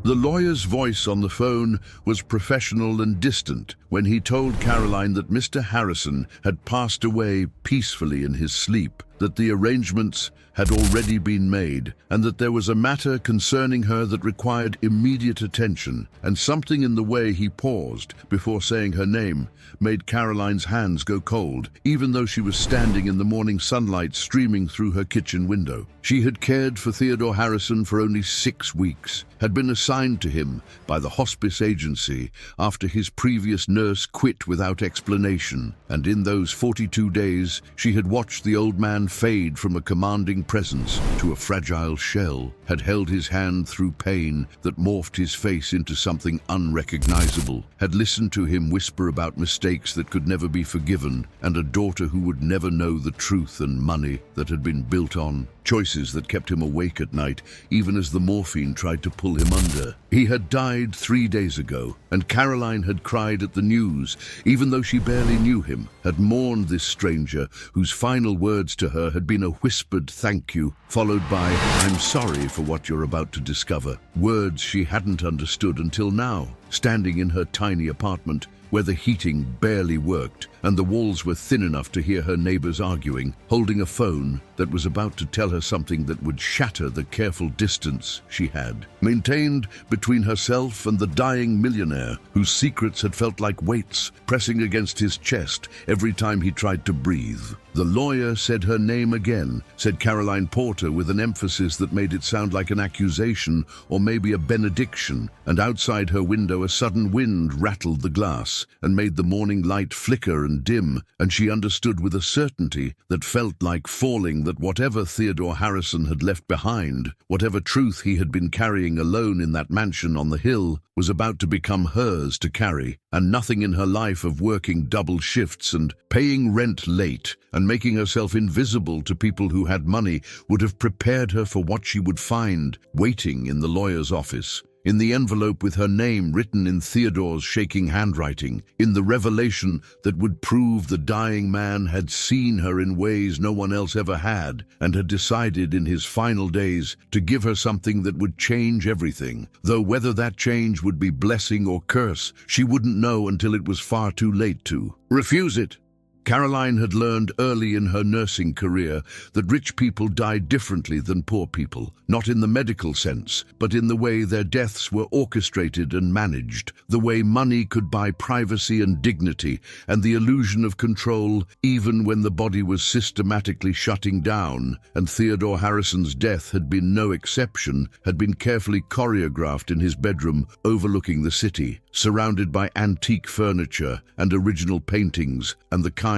The lawyer's voice on the phone was professional and distant when he told Caroline that Mr. Harrison had passed away peacefully in his sleep, that the arrangements had already been made, and that there was a matter concerning her that required immediate attention, and something in the way he paused before saying her name made Caroline's hands go cold, even though she was standing in the morning sunlight streaming through her kitchen window. She had cared for Theodore Harrison for only 6 weeks, had been assigned to him by the hospice agency after his previous nurse quit without explanation, and in those 42 days she had watched the old man fade from a commanding presence to a fragile shell, had held his hand through pain that morphed his face into something unrecognizable, had listened to him whisper about mistakes that could never be forgiven, and a daughter who would never know the truth, and money that had been built on choices that kept him awake at night, even as the morphine tried to pull him under. He had died 3 days ago, and Caroline had cried at the news, even though she barely knew him, had mourned this stranger whose final words to her had been a whispered thank you, followed by, "I'm sorry for what you're about to discover," words she hadn't understood until now, standing in her tiny apartment, where the heating barely worked and the walls were thin enough to hear her neighbors arguing, holding a phone that was about to tell her something that would shatter the careful distance she had maintained between herself and the dying millionaire, whose secrets had felt like weights pressing against his chest every time he tried to breathe. The lawyer said her name again, said Caroline Porter with an emphasis that made it sound like an accusation or maybe a benediction, and outside her window a sudden wind rattled the glass and made the morning light flicker and dim, and she understood with a certainty that felt like falling that whatever Theodore Harrison had left behind, whatever truth he had been carrying alone in that mansion on the hill, was about to become hers to carry, and nothing in her life of working double shifts and paying rent late and making herself invisible to people who had money would have prepared her for what she would find waiting in the lawyer's office. In the envelope with her name written in Theodore's shaking handwriting, in the revelation that would prove the dying man had seen her in ways no one else ever had, and had decided in his final days to give her something that would change everything, though whether that change would be blessing or curse, she wouldn't know until it was far too late to refuse it. Caroline had learned early in her nursing career that rich people died differently than poor people, not in the medical sense, but in the way their deaths were orchestrated and managed, the way money could buy privacy and dignity, and the illusion of control even when the body was systematically shutting down, and Theodore Harrison's death had been no exception, had been carefully choreographed in his bedroom overlooking the city, surrounded by antique furniture and original paintings, and the kind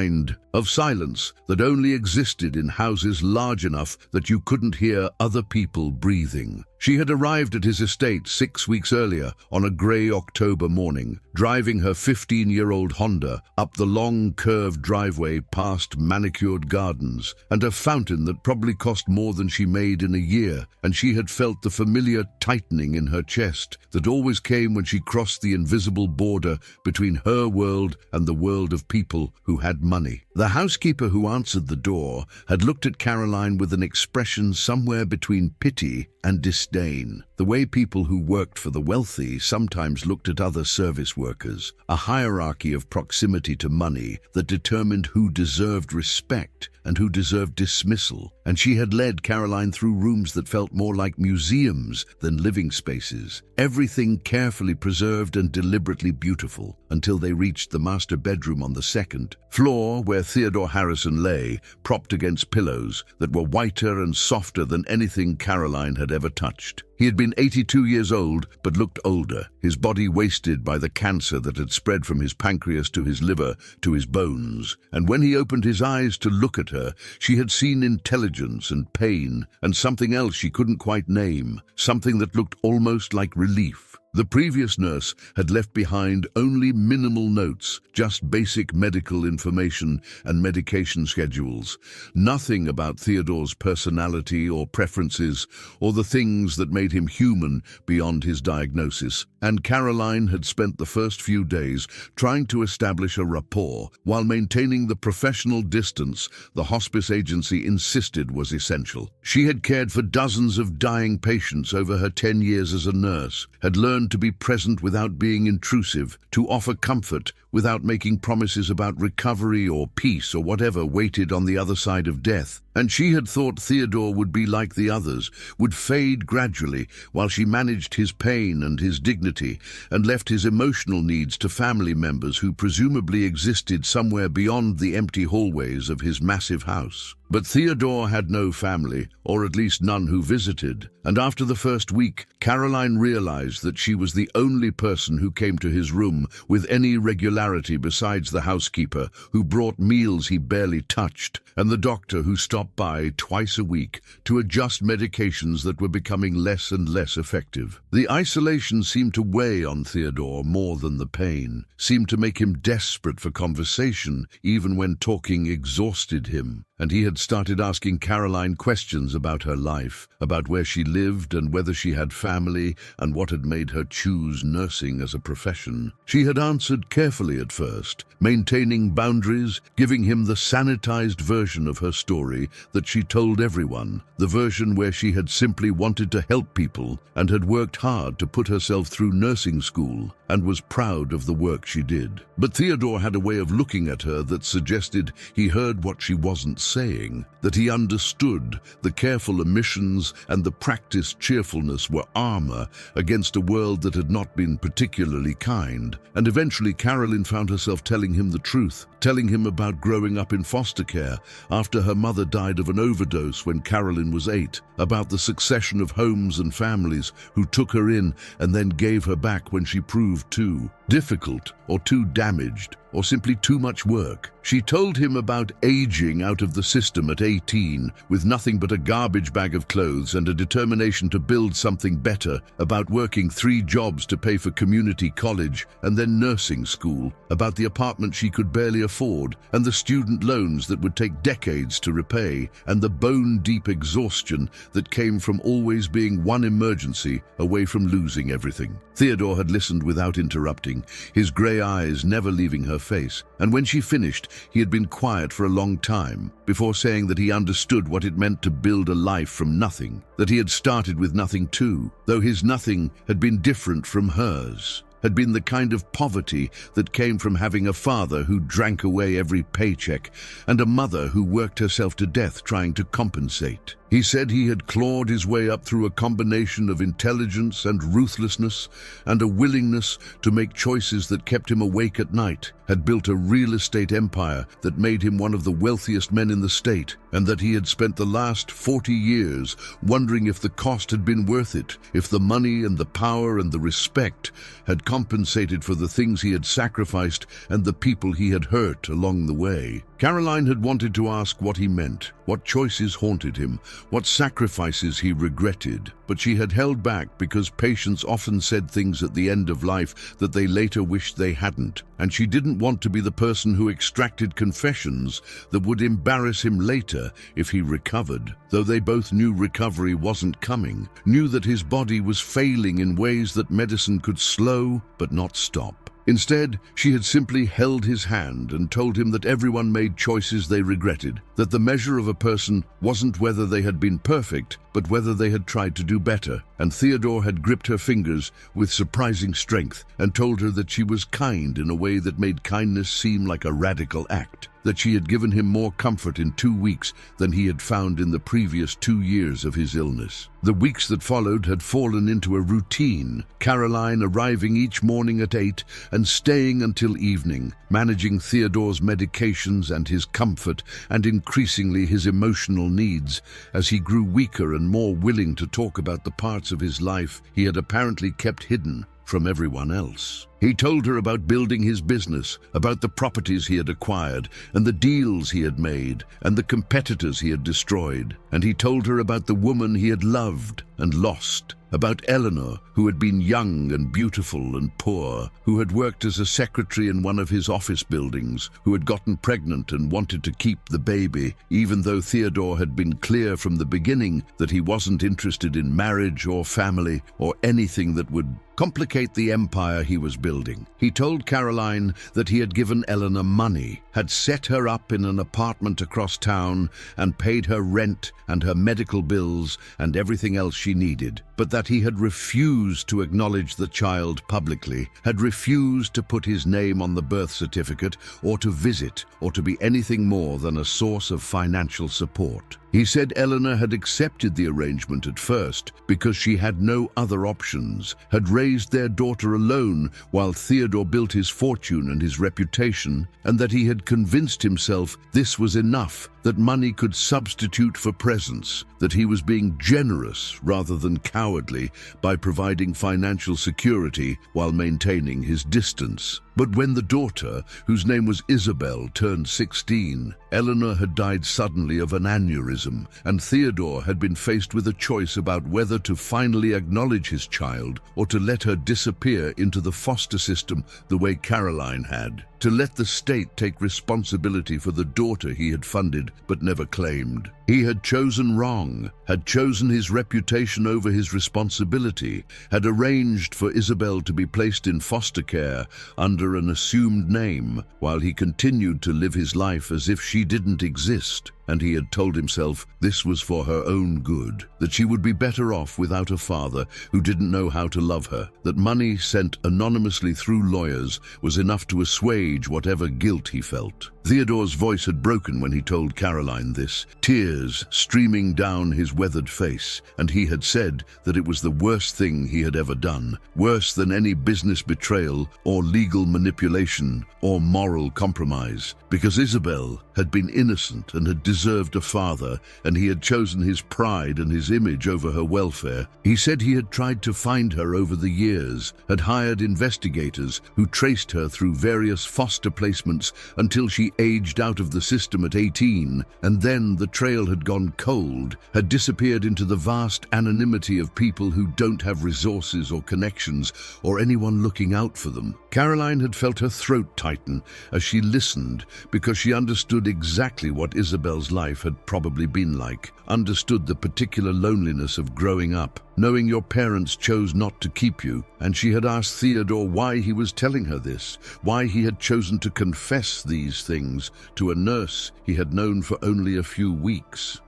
of silence that only existed in houses large enough that you couldn't hear other people breathing. She had arrived at his estate 6 weeks earlier on a grey October morning, driving her 15-year-old Honda up the long curved driveway past manicured gardens and a fountain that probably cost more than she made in a year, and she had felt the familiar tightening in her chest that always came when she crossed the invisible border between her world and the world of people who had money. The housekeeper who answered the door had looked at Caroline with an expression somewhere between pity and disdain, the way people who worked for the wealthy sometimes looked at other service workers, a hierarchy of proximity to money that determined who deserved respect and who deserved dismissal, and she had led Caroline through rooms that felt more like museums than living spaces, everything carefully preserved and deliberately beautiful, until they reached the master bedroom on the second floor where Theodore Harrison lay, propped against pillows that were whiter and softer than anything Caroline had ever touched. He had been 82 years old, but looked older, his body wasted by the cancer that had spread from his pancreas to his liver to his bones. And when he opened his eyes to look at her, she had seen intelligence and pain, and something else she couldn't quite name, something that looked almost like relief. The previous nurse had left behind only minimal notes, just basic medical information and medication schedules. Nothing about Theodore's personality or preferences, or the things that made him human beyond his diagnosis. And Caroline had spent the first few days trying to establish a rapport while maintaining the professional distance the hospice agency insisted was essential. She had cared for dozens of dying patients over her 10 years as a nurse, had learned to be present without being intrusive, to offer comfort without making promises about recovery or peace or whatever waited on the other side of death. And she had thought Theodore would be like the others, would fade gradually while she managed his pain and his dignity and left his emotional needs to family members who presumably existed somewhere beyond the empty hallways of his massive house. But Theodore had no family, or at least none who visited, and after the first week, Caroline realized that she was the only person who came to his room with any regularity besides the housekeeper, who brought meals he barely touched, and the doctor who stopped by twice a week to adjust medications that were becoming less and less effective. The isolation seemed to weigh on Theodore more than the pain, seemed to make him desperate for conversation, even when talking exhausted him. And he had started asking Caroline questions about her life, about where she lived and whether she had family and what had made her choose nursing as a profession. She had answered carefully at first, maintaining boundaries, giving him the sanitized version of her story that she told everyone, the version where she had simply wanted to help people and had worked hard to put herself through nursing school and was proud of the work she did. But Theodore had a way of looking at her that suggested he heard what she wasn't saying, that he understood the careful omissions and the practiced cheerfulness were armor against a world that had not been particularly kind. And eventually Caroline found herself telling him the truth, telling him about growing up in foster care after her mother died of an overdose when Caroline was 8, about the succession of homes and families who took her in and then gave her back when she proved too difficult or too damaged or simply too much work. She told him about aging out of the system at 18 with nothing but a garbage bag of clothes and a determination to build something better, about working 3 jobs to pay for community college and then nursing school, about the apartment she could barely afford and the student loans that would take decades to repay, and the bone-deep exhaustion that came from always being one emergency away from losing everything. Theodore had listened without interrupting, his grey eyes never leaving her face, and when she finished, he had been quiet for a long time before saying that he understood what it meant to build a life from nothing, that he had started with nothing too, though his nothing had been different from hers, had been the kind of poverty that came from having a father who drank away every paycheck and a mother who worked herself to death trying to compensate. He said he had clawed his way up through a combination of intelligence and ruthlessness and a willingness to make choices that kept him awake at night, had built a real estate empire that made him one of the wealthiest men in the state, and that he had spent the last 40 years wondering if the cost had been worth it, if the money and the power and the respect had compensated for the things he had sacrificed and the people he had hurt along the way. Caroline had wanted to ask what he meant, what choices haunted him, what sacrifices he regretted, but she had held back because patients often said things at the end of life that they later wished they hadn't, and she didn't want to be the person who extracted confessions that would embarrass him later if he recovered. Though they both knew recovery wasn't coming, knew that his body was failing in ways that medicine could slow but not stop. Instead, she had simply held his hand and told him that everyone made choices they regretted, that the measure of a person wasn't whether they had been perfect, but whether they had tried to do better. And Theodore had gripped her fingers with surprising strength and told her that she was kind in a way that made kindness seem like a radical act, that she had given him more comfort in 2 weeks than he had found in the previous 2 years of his illness. The weeks that followed had fallen into a routine, Caroline arriving each morning at 8 and staying until evening, managing Theodore's medications and his comfort and increasingly his emotional needs as he grew weaker and more willing to talk about the parts of his life he had apparently kept hidden from everyone else. He told her about building his business, about the properties he had acquired, and the deals he had made, and the competitors he had destroyed. And he told her about the woman he had loved and lost, about Eleanor, who had been young and beautiful and poor, who had worked as a secretary in one of his office buildings, who had gotten pregnant and wanted to keep the baby, even though Theodore had been clear from the beginning that he wasn't interested in marriage or family or anything that would complicate the empire he was building. He told Caroline that he had given Eleanor money, had set her up in an apartment across town and paid her rent and her medical bills and everything else she needed, but that he had refused to acknowledge the child publicly, had refused to put his name on the birth certificate or to visit or to be anything more than a source of financial support. He said Eleanor had accepted the arrangement at first because she had no other options, had raised their daughter alone while Theodore built his fortune and his reputation, and that he had convinced himself this was enough, that money could substitute for presence, that he was being generous rather than cowardly by providing financial security while maintaining his distance. But when the daughter, whose name was Isabel, turned 16, Eleanor had died suddenly of an aneurysm, and Theodore had been faced with a choice about whether to finally acknowledge his child or to let her disappear into the foster system the way Caroline had, to let the state take responsibility for the daughter he had funded but never claimed. He had chosen wrong, had chosen his reputation over his responsibility, had arranged for Isabel to be placed in foster care under an assumed name, while he continued to live his life as if she didn't exist. And he had told himself this was for her own good, that she would be better off without a father who didn't know how to love her, that money sent anonymously through lawyers was enough to assuage whatever guilt he felt. Theodore's voice had broken when he told Caroline this, tears streaming down his weathered face, and he had said that it was the worst thing he had ever done, worse than any business betrayal or legal manipulation or moral compromise, because Isabel had been innocent and had deserved a father, and he had chosen his pride and his image over her welfare. He said he had tried to find her over the years, had hired investigators who traced her through various foster placements until she aged out of the system at 18, and then the trail had gone cold, had disappeared into the vast anonymity of people who don't have resources or connections or anyone looking out for them. Caroline had felt her throat tighten as she listened, because she understood exactly what Isabel's life had probably been like, understood the particular loneliness of growing up, knowing your parents chose not to keep you, and she had asked Theodore why he was telling her this, why he had chosen to confess these things to a nurse he had known for only a few weeks.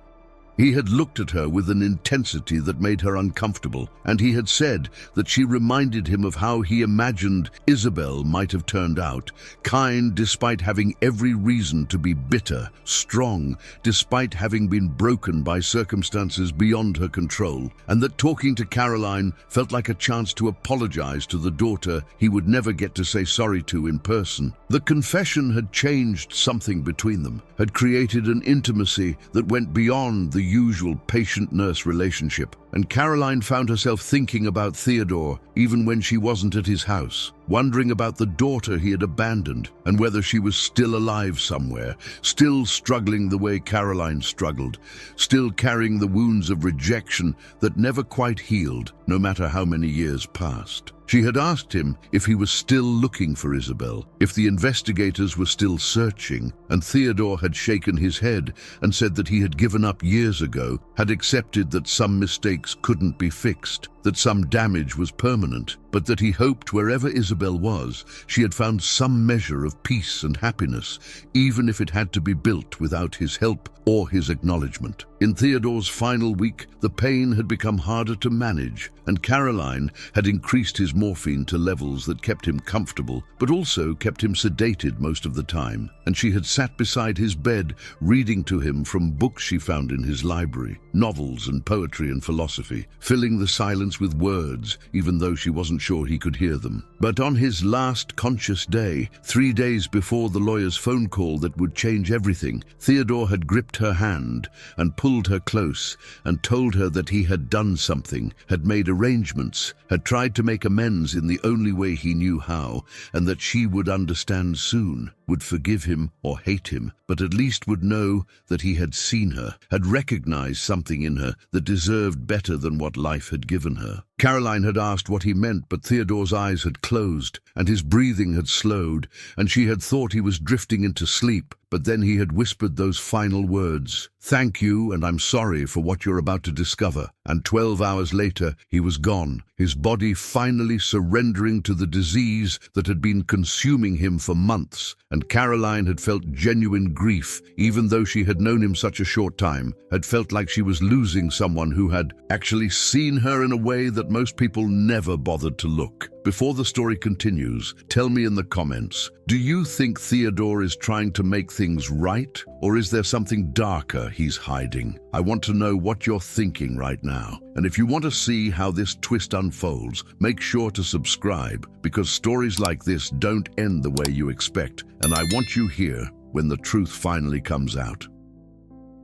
He had looked at her with an intensity that made her uncomfortable, and he had said that she reminded him of how he imagined Isabel might have turned out, kind despite having every reason to be bitter, strong despite having been broken by circumstances beyond her control, and that talking to Caroline felt like a chance to apologize to the daughter he would never get to say sorry to in person. The confession had changed something between them, had created an intimacy that went beyond the usual patient-nurse relationship, and Caroline found herself thinking about Theodore even when she wasn't at his house, wondering about the daughter he had abandoned and whether she was still alive somewhere, still struggling the way Caroline struggled, still carrying the wounds of rejection that never quite healed, no matter how many years passed. She had asked him if he was still looking for Isabel, if the investigators were still searching, and Theodore had shaken his head and said that he had given up years ago, had accepted that some mistakes couldn't be fixed, that some damage was permanent, but that he hoped wherever Isabel was, she had found some measure of peace and happiness, even if it had to be built without his help or his acknowledgement. In Theodore's final week, the pain had become harder to manage, and Caroline had increased his morphine to levels that kept him comfortable, but also kept him sedated most of the time, and she had sat beside his bed, reading to him from books she found in his library, novels and poetry and philosophy, filling the silence with words, even though she wasn't sure he could hear them. But on his last conscious day, 3 days before the lawyer's phone call that would change everything, Theodore had gripped her hand and pulled her close and told her that he had done something, had made arrangements, had tried to make amends in the only way he knew how, and that she would understand soon. would forgive him or hate him, but at least would know that he had seen her, had recognized something in her that deserved better than what life had given her. Caroline had asked what he meant, but Theodore's eyes had closed, and his breathing had slowed, and she had thought he was drifting into sleep. But then he had whispered those final words, "Thank you, and I'm sorry for what you're about to discover." And 12 hours later, he was gone, his body finally surrendering to the disease that had been consuming him for months. And Caroline had felt genuine grief, even though she had known him such a short time, had felt like she was losing someone who had actually seen her in a way that most people never bothered to look. Before the story continues, tell me in the comments, do you think Theodore is trying to make things right, or is there something darker he's hiding? I want to know what you're thinking right now. And if you want to see how this twist unfolds, make sure to subscribe, because stories like this don't end the way you expect, and I want you here when the truth finally comes out.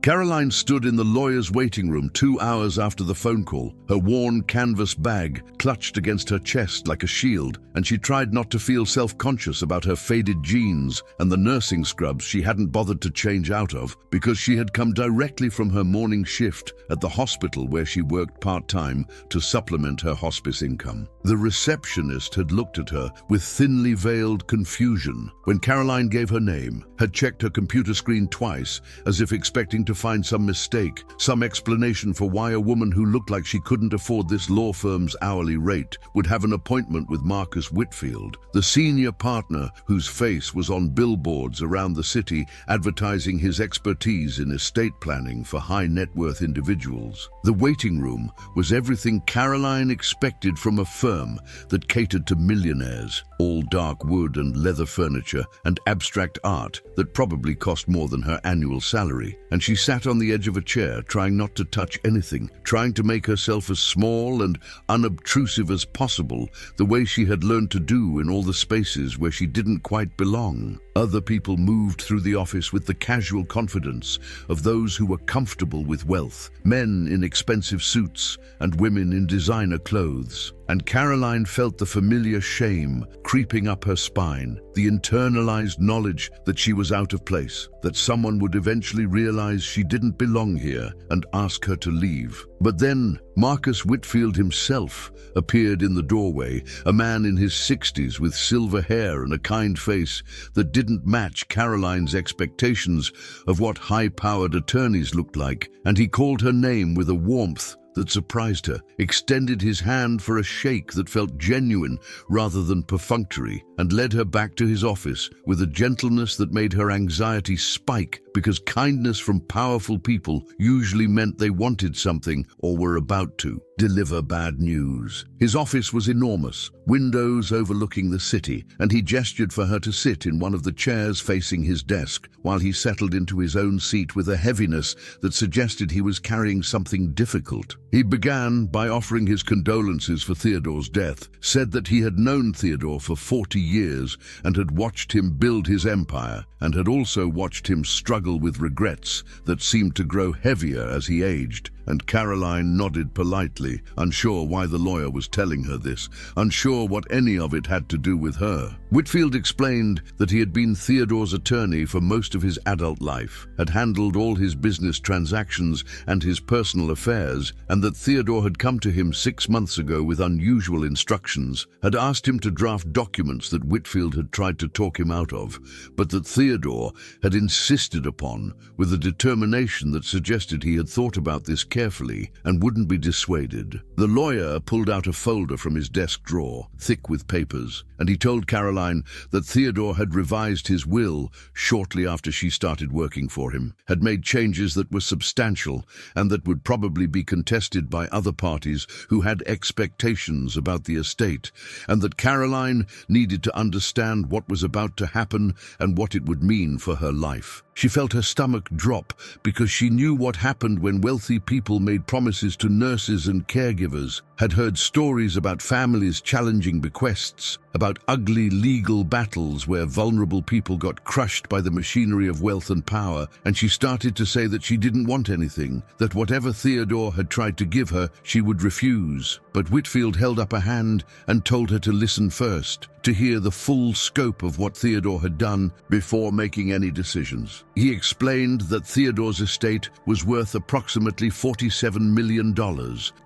Caroline stood in the lawyer's waiting room 2 hours after the phone call, her worn canvas bag clutched against her chest like a shield, and she tried not to feel self-conscious about her faded jeans and the nursing scrubs she hadn't bothered to change out of because she had come directly from her morning shift at the hospital where she worked part-time to supplement her hospice income. The receptionist had looked at her with thinly veiled confusion when Caroline gave her name, had checked her computer screen twice as if expecting to find some mistake, some explanation for why a woman who looked like she couldn't afford this law firm's hourly rate would have an appointment with Marcus Whitfield, the senior partner whose face was on billboards around the city advertising his expertise in estate planning for high-net-worth individuals. The waiting room was everything Caroline expected from a firm that catered to millionaires, all dark wood and leather furniture and abstract art that probably cost more than her annual salary, and she sat on the edge of a chair, trying not to touch anything, trying to make herself as small and unobtrusive as possible, the way she had learned to do in all the spaces where she didn't quite belong. Other people moved through the office with the casual confidence of those who were comfortable with wealth, men in expensive suits and women in designer clothes. And Caroline felt the familiar shame creeping up her spine, the internalized knowledge that she was out of place, that someone would eventually realize she didn't belong here and ask her to leave. But then Marcus Whitfield himself appeared in the doorway, a man in his 60s with silver hair and a kind face that didn't match Caroline's expectations of what high-powered attorneys looked like, and he called her name with a warmth that surprised her, extended his hand for a shake that felt genuine rather than perfunctory, and led her back to his office with a gentleness that made her anxiety spike, because kindness from powerful people usually meant they wanted something or were about to deliver bad news. His office was enormous, windows overlooking the city, and he gestured for her to sit in one of the chairs facing his desk, while he settled into his own seat with a heaviness that suggested he was carrying something difficult. He began by offering his condolences for Theodore's death, said that he had known Theodore for 40 years and had watched him build his empire, and had also watched him struggle with regrets that seemed to grow heavier as he aged. And Caroline nodded politely, unsure why the lawyer was telling her this, unsure what any of it had to do with her. Whitfield explained that he had been Theodore's attorney for most of his adult life, had handled all his business transactions and his personal affairs, and that Theodore had come to him 6 months ago with unusual instructions, had asked him to draft documents that Whitfield had tried to talk him out of, but that Theodore had insisted upon with a determination that suggested he had thought about this carefully and wouldn't be dissuaded. The lawyer pulled out a folder from his desk drawer, thick with papers, and he told Caroline that Theodore had revised his will shortly after she started working for him, had made changes that were substantial and that would probably be contested by other parties who had expectations about the estate, and that Caroline needed to understand what was about to happen and what it would mean for her life. She felt her stomach drop because she knew what happened when wealthy people made promises to nurses and caregivers had heard stories about families challenging bequests, about ugly legal battles where vulnerable people got crushed by the machinery of wealth and power, and she started to say that she didn't want anything, that whatever Theodore had tried to give her, she would refuse. But Whitfield held up a hand and told her to listen first, to hear the full scope of what Theodore had done before making any decisions. He explained that Theodore's estate was worth approximately $47 million,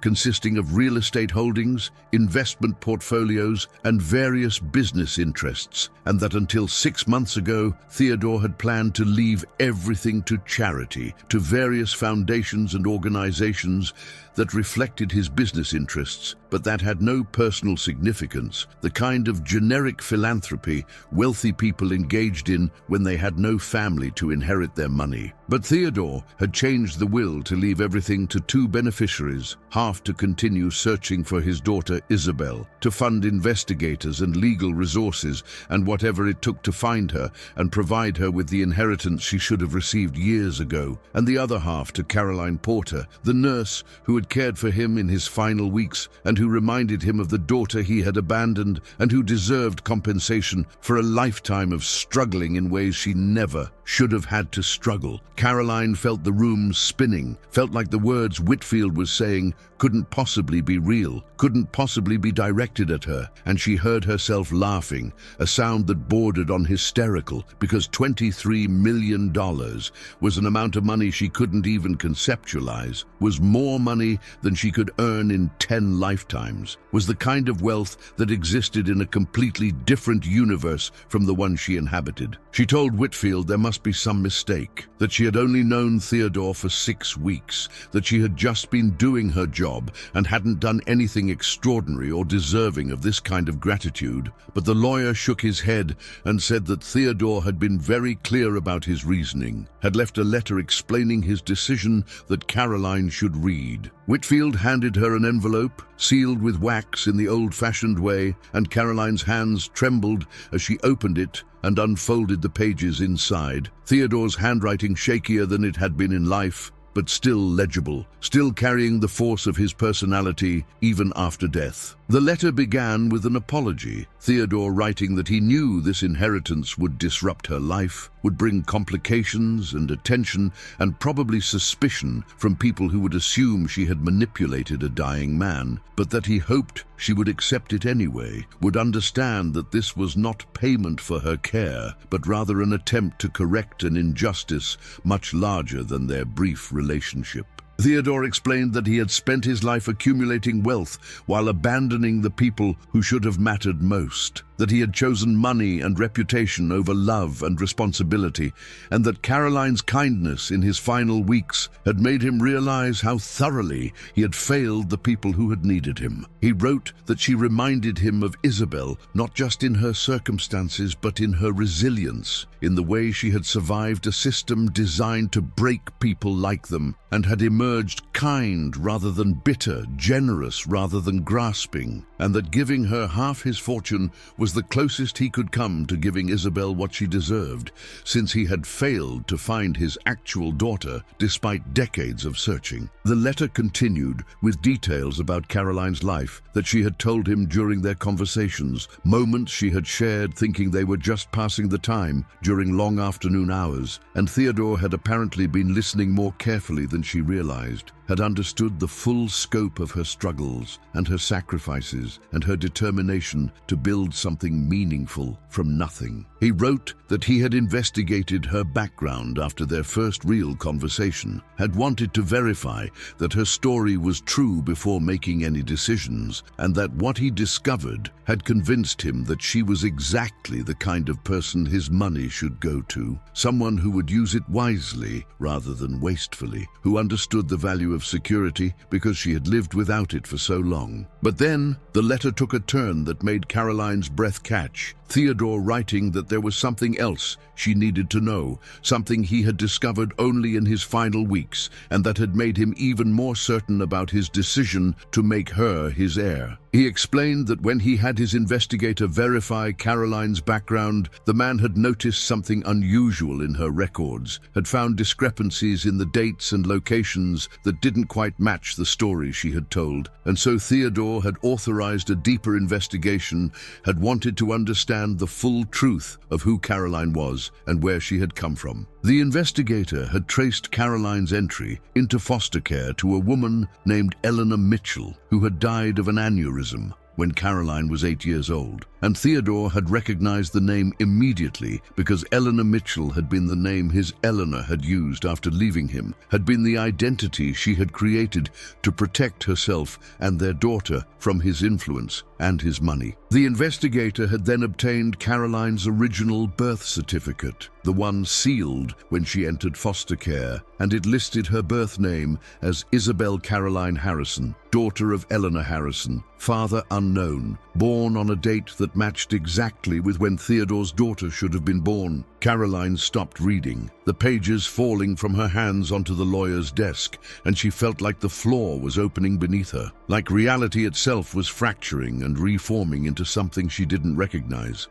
consisting of real estate holdings, investment portfolios, and various business interests, and that until 6 months ago, Theodore had planned to leave everything to charity, to various foundations and organizations that reflected his business interests, but that had no personal significance, the kind of generic philanthropy wealthy people engaged in when they had no family to inherit their money. But Theodore had changed the will to leave everything to 2 beneficiaries, half to continue searching for his daughter Isabel, to fund investigators and legal resources and whatever it took to find her and provide her with the inheritance she should have received years ago, and the other half to Caroline Porter, the nurse who had cared for him in his final weeks and who reminded him of the daughter he had abandoned and who deserved compensation for a lifetime of struggling in ways she never should have had to struggle. Caroline felt the room spinning, felt like the words Whitfield was saying couldn't possibly be real, couldn't possibly be directed at her, and she heard herself laughing, a sound that bordered on hysterical, because $23 million was an amount of money she couldn't even conceptualize, was more money than she could earn in 10 lifetimes, was the kind of wealth that existed in a completely different universe from the one she inhabited. She told Whitfield there must be some mistake, that she had only known Theodore for 6 weeks, that she had just been doing her job and hadn't done anything extraordinary or deserving of this kind of gratitude. But the lawyer shook his head and said that Theodore had been very clear about his reasoning, had left a letter explaining his decision that Caroline should read. Whitfield handed her an envelope, sealed with wax in the old-fashioned way, and Caroline's hands trembled as she opened it and unfolded the pages inside. Theodore's handwriting shakier than it had been in life, but still legible, still carrying the force of his personality even after death. The letter began with an apology, Theodore writing that he knew this inheritance would disrupt her life, would bring complications and attention and probably suspicion from people who would assume she had manipulated a dying man, but that he hoped she would accept it anyway, would understand that this was not payment for her care, but rather an attempt to correct an injustice much larger than their brief relationship. Theodore explained that he had spent his life accumulating wealth while abandoning the people who should have mattered most, that he had chosen money and reputation over love and responsibility, and that Caroline's kindness in his final weeks had made him realize how thoroughly he had failed the people who had needed him. He wrote that she reminded him of Isabel, not just in her circumstances, but in her resilience, in the way she had survived a system designed to break people like them, and had emerged kind rather than bitter, generous rather than grasping, and that giving her half his fortune was the closest he could come to giving Isabel what she deserved, since he had failed to find his actual daughter despite decades of searching. The letter continued with details about Caroline's life that she had told him during their conversations, moments she had shared thinking they were just passing the time during long afternoon hours, and Theodore had apparently been listening more carefully than she realized, had understood the full scope of her struggles and her sacrifices and her determination to build something meaningful from nothing. He wrote that he had investigated her background after their first real conversation, had wanted to verify that her story was true before making any decisions, and that what he discovered had convinced him that she was exactly the kind of person his money should go to, someone who would use it wisely rather than wastefully, who understood the value of security because she had lived without it for so long. But then the letter took a turn that made Caroline's breath catch, Theodore writing that there was something else she needed to know, something he had discovered only in his final weeks, and that had made him even more certain about his decision to make her his heir. He explained that when he had his investigator verify Caroline's background, the man had noticed something unusual in her records, had found discrepancies in the dates and locations that didn't quite match the story she had told, and so Theodore had authorized a deeper investigation, had wanted to understand the full truth of who Caroline was and where she had come from. The investigator had traced Caroline's entry into foster care to a woman named Eleanor Mitchell, who had died of an aneurysm when Caroline was 8 years old, and Theodore had recognized the name immediately because Eleanor Mitchell had been the name his Eleanor had used after leaving him, had been the identity she had created to protect herself and their daughter from his influence and his money. The investigator had then obtained Caroline's original birth certificate, the one sealed when she entered foster care, and it listed her birth name as Isabel Caroline Harrison, daughter of Eleanor Harrison, father unknown, born on a date that matched exactly with when Theodore's daughter should have been born. Caroline stopped reading, the pages falling from her hands onto the lawyer's desk, and she felt like the floor was opening beneath her, like reality itself was fracturing and reforming into something she didn't recognize.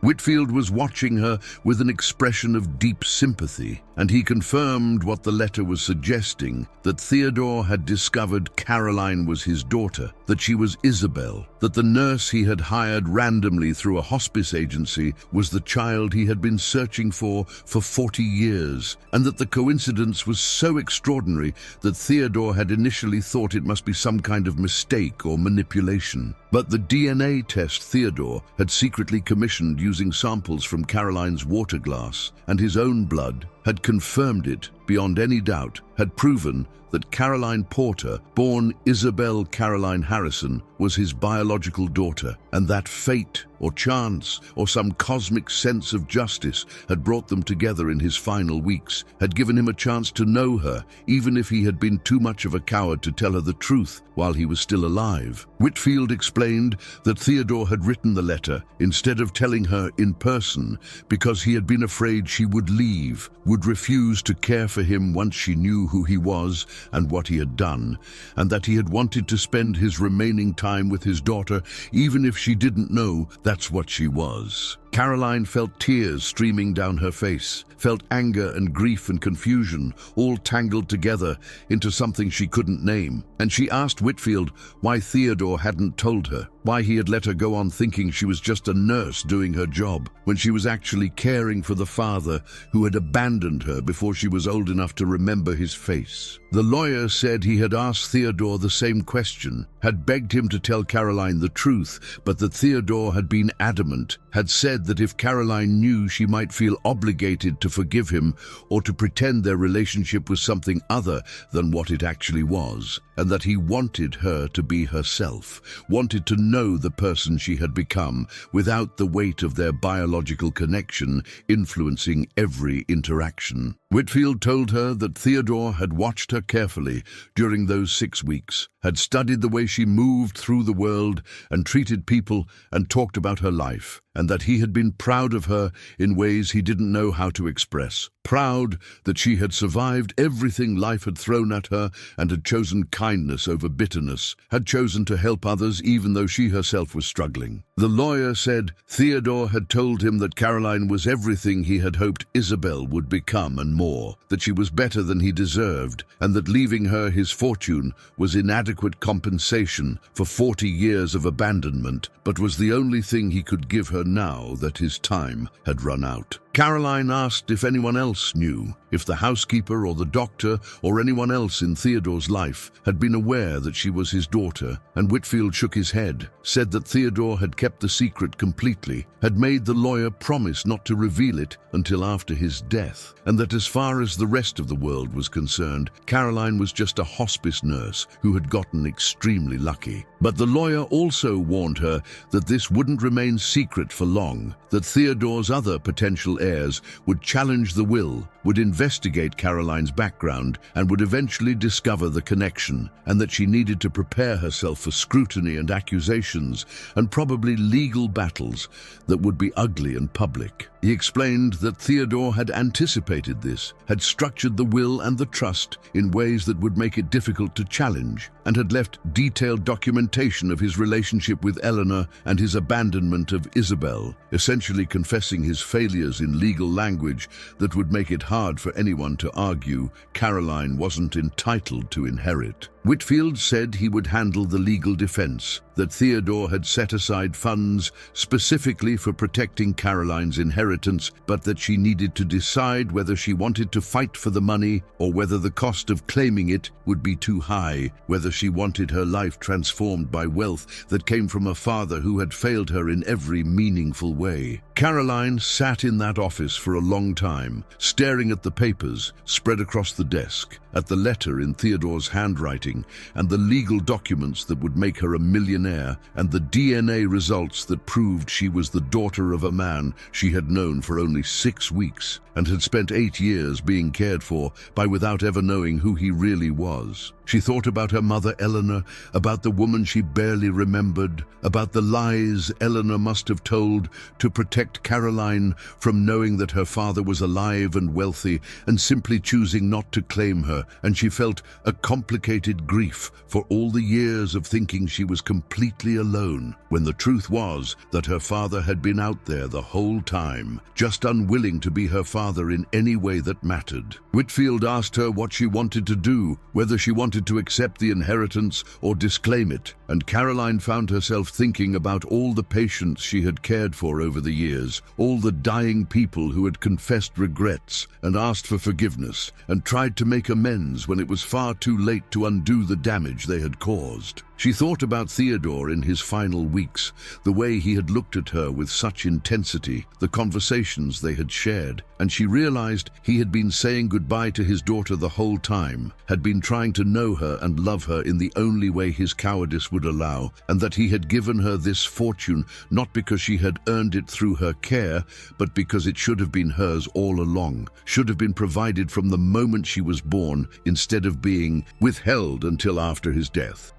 Whitfield was watching her with an expression of deep sympathy, and he confirmed what the letter was suggesting, that Theodore had discovered Caroline was his daughter, that she was Isabel, that the nurse he had hired randomly through a hospice agency was the child he had been searching for 40 years, and that the coincidence was so extraordinary that Theodore had initially thought it must be some kind of mistake or manipulation. But the DNA test Theodore had secretly commissioned using samples from Caroline's water glass and his own blood had confirmed it beyond any doubt, had proven that Caroline Porter, born Isabel Caroline Harrison, was his biological daughter, and that fate or chance or some cosmic sense of justice had brought them together in his final weeks, had given him a chance to know her, even if he had been too much of a coward to tell her the truth while he was still alive. Whitfield explained that Theodore had written the letter instead of telling her in person because he had been afraid she would leave, would refuse to care for him once she knew who he was and what he had done, and that he had wanted to spend his remaining time with his daughter even if she didn't know that's what she was. Caroline felt tears streaming down her face, felt anger and grief and confusion, all tangled together into something she couldn't name. And she asked Whitfield why Theodore hadn't told her, why he had let her go on thinking she was just a nurse doing her job, when she was actually caring for the father who had abandoned her before she was old enough to remember his face. The lawyer said he had asked Theodore the same question, had begged him to tell Caroline the truth, but that Theodore had been adamant, had said that if Caroline knew, she might feel obligated to forgive him or to pretend their relationship was something other than what it actually was, and that he wanted her to be herself, wanted to know the person she had become without the weight of their biological connection influencing every interaction. Whitfield told her that Theodore had watched her carefully during those 6 weeks, had studied the way she moved through the world and treated people and talked about her life, and that he had been proud of her in ways he didn't know how to express. Proud that she had survived everything life had thrown at her and had chosen kindness over bitterness, had chosen to help others even though she herself was struggling. The lawyer said Theodore had told him that Caroline was everything he had hoped Isabel would become and more, that she was better than he deserved, and that leaving her his fortune was inadequate compensation for 40 years of abandonment, but was the only thing he could give her now that his time had run out. Caroline asked if anyone else knew, if the housekeeper or the doctor or anyone else in Theodore's life had been aware that she was his daughter, and Whitfield shook his head, said that Theodore had kept the secret completely, had made the lawyer promise not to reveal it until after his death, and that as far as the rest of the world was concerned, Caroline was just a hospice nurse who had gotten extremely lucky. But the lawyer also warned her that this wouldn't remain secret for long, that Theodore's other potential heirs would challenge the will, would investigate Caroline's background, and would eventually discover the connection, and that she needed to prepare herself for scrutiny and accusations, and probably legal battles that would be ugly and public. He explained that Theodore had anticipated this, had structured the will and the trust in ways that would make it difficult to challenge, and had left detailed documentation of his relationship with Eleanor and his abandonment of Isabel, essentially confessing his failures in legal language that would make it hard for anyone to argue Caroline wasn't entitled to inherit. Whitfield said he would handle the legal defense, that Theodore had set aside funds specifically for protecting Caroline's inheritance, but that she needed to decide whether she wanted to fight for the money or whether the cost of claiming it would be too high, whether she wanted her life transformed by wealth that came from a father who had failed her in every meaningful way. Caroline sat in that office for a long time, staring at the papers spread across the desk, at the letter in Theodore's handwriting, and the legal documents that would make her a millionaire, and the DNA results that proved she was the daughter of a man she had known for only 6 weeks, and had spent 8 years being cared for by without ever knowing who he really was. She thought about her mother Eleanor, about the woman she barely remembered, about the lies Eleanor must have told to protect Caroline from knowing that her father was alive and wealthy and simply choosing not to claim her, and she felt a complicated grief for all the years of thinking she was completely alone, when the truth was that her father had been out there the whole time, just unwilling to be her father in any way that mattered. Whitfield asked her what she wanted to do, whether she wanted to accept the inheritance or disclaim it, and Caroline found herself thinking about all the patients she had cared for over the years, all the dying people who had confessed regrets and asked for forgiveness and tried to make amends when it was far too late to undo the damage they had caused. She thought about Theodore in his final weeks, the way he had looked at her with such intensity, the conversations they had shared, and she realized he had been saying goodbye to his daughter the whole time, had been trying to know her and love her in the only way his cowardice would allow, and that he had given her this fortune not because she had earned it through her care, but because it should have been hers all along, should have been provided from the moment she was born instead of being withheld until after his death.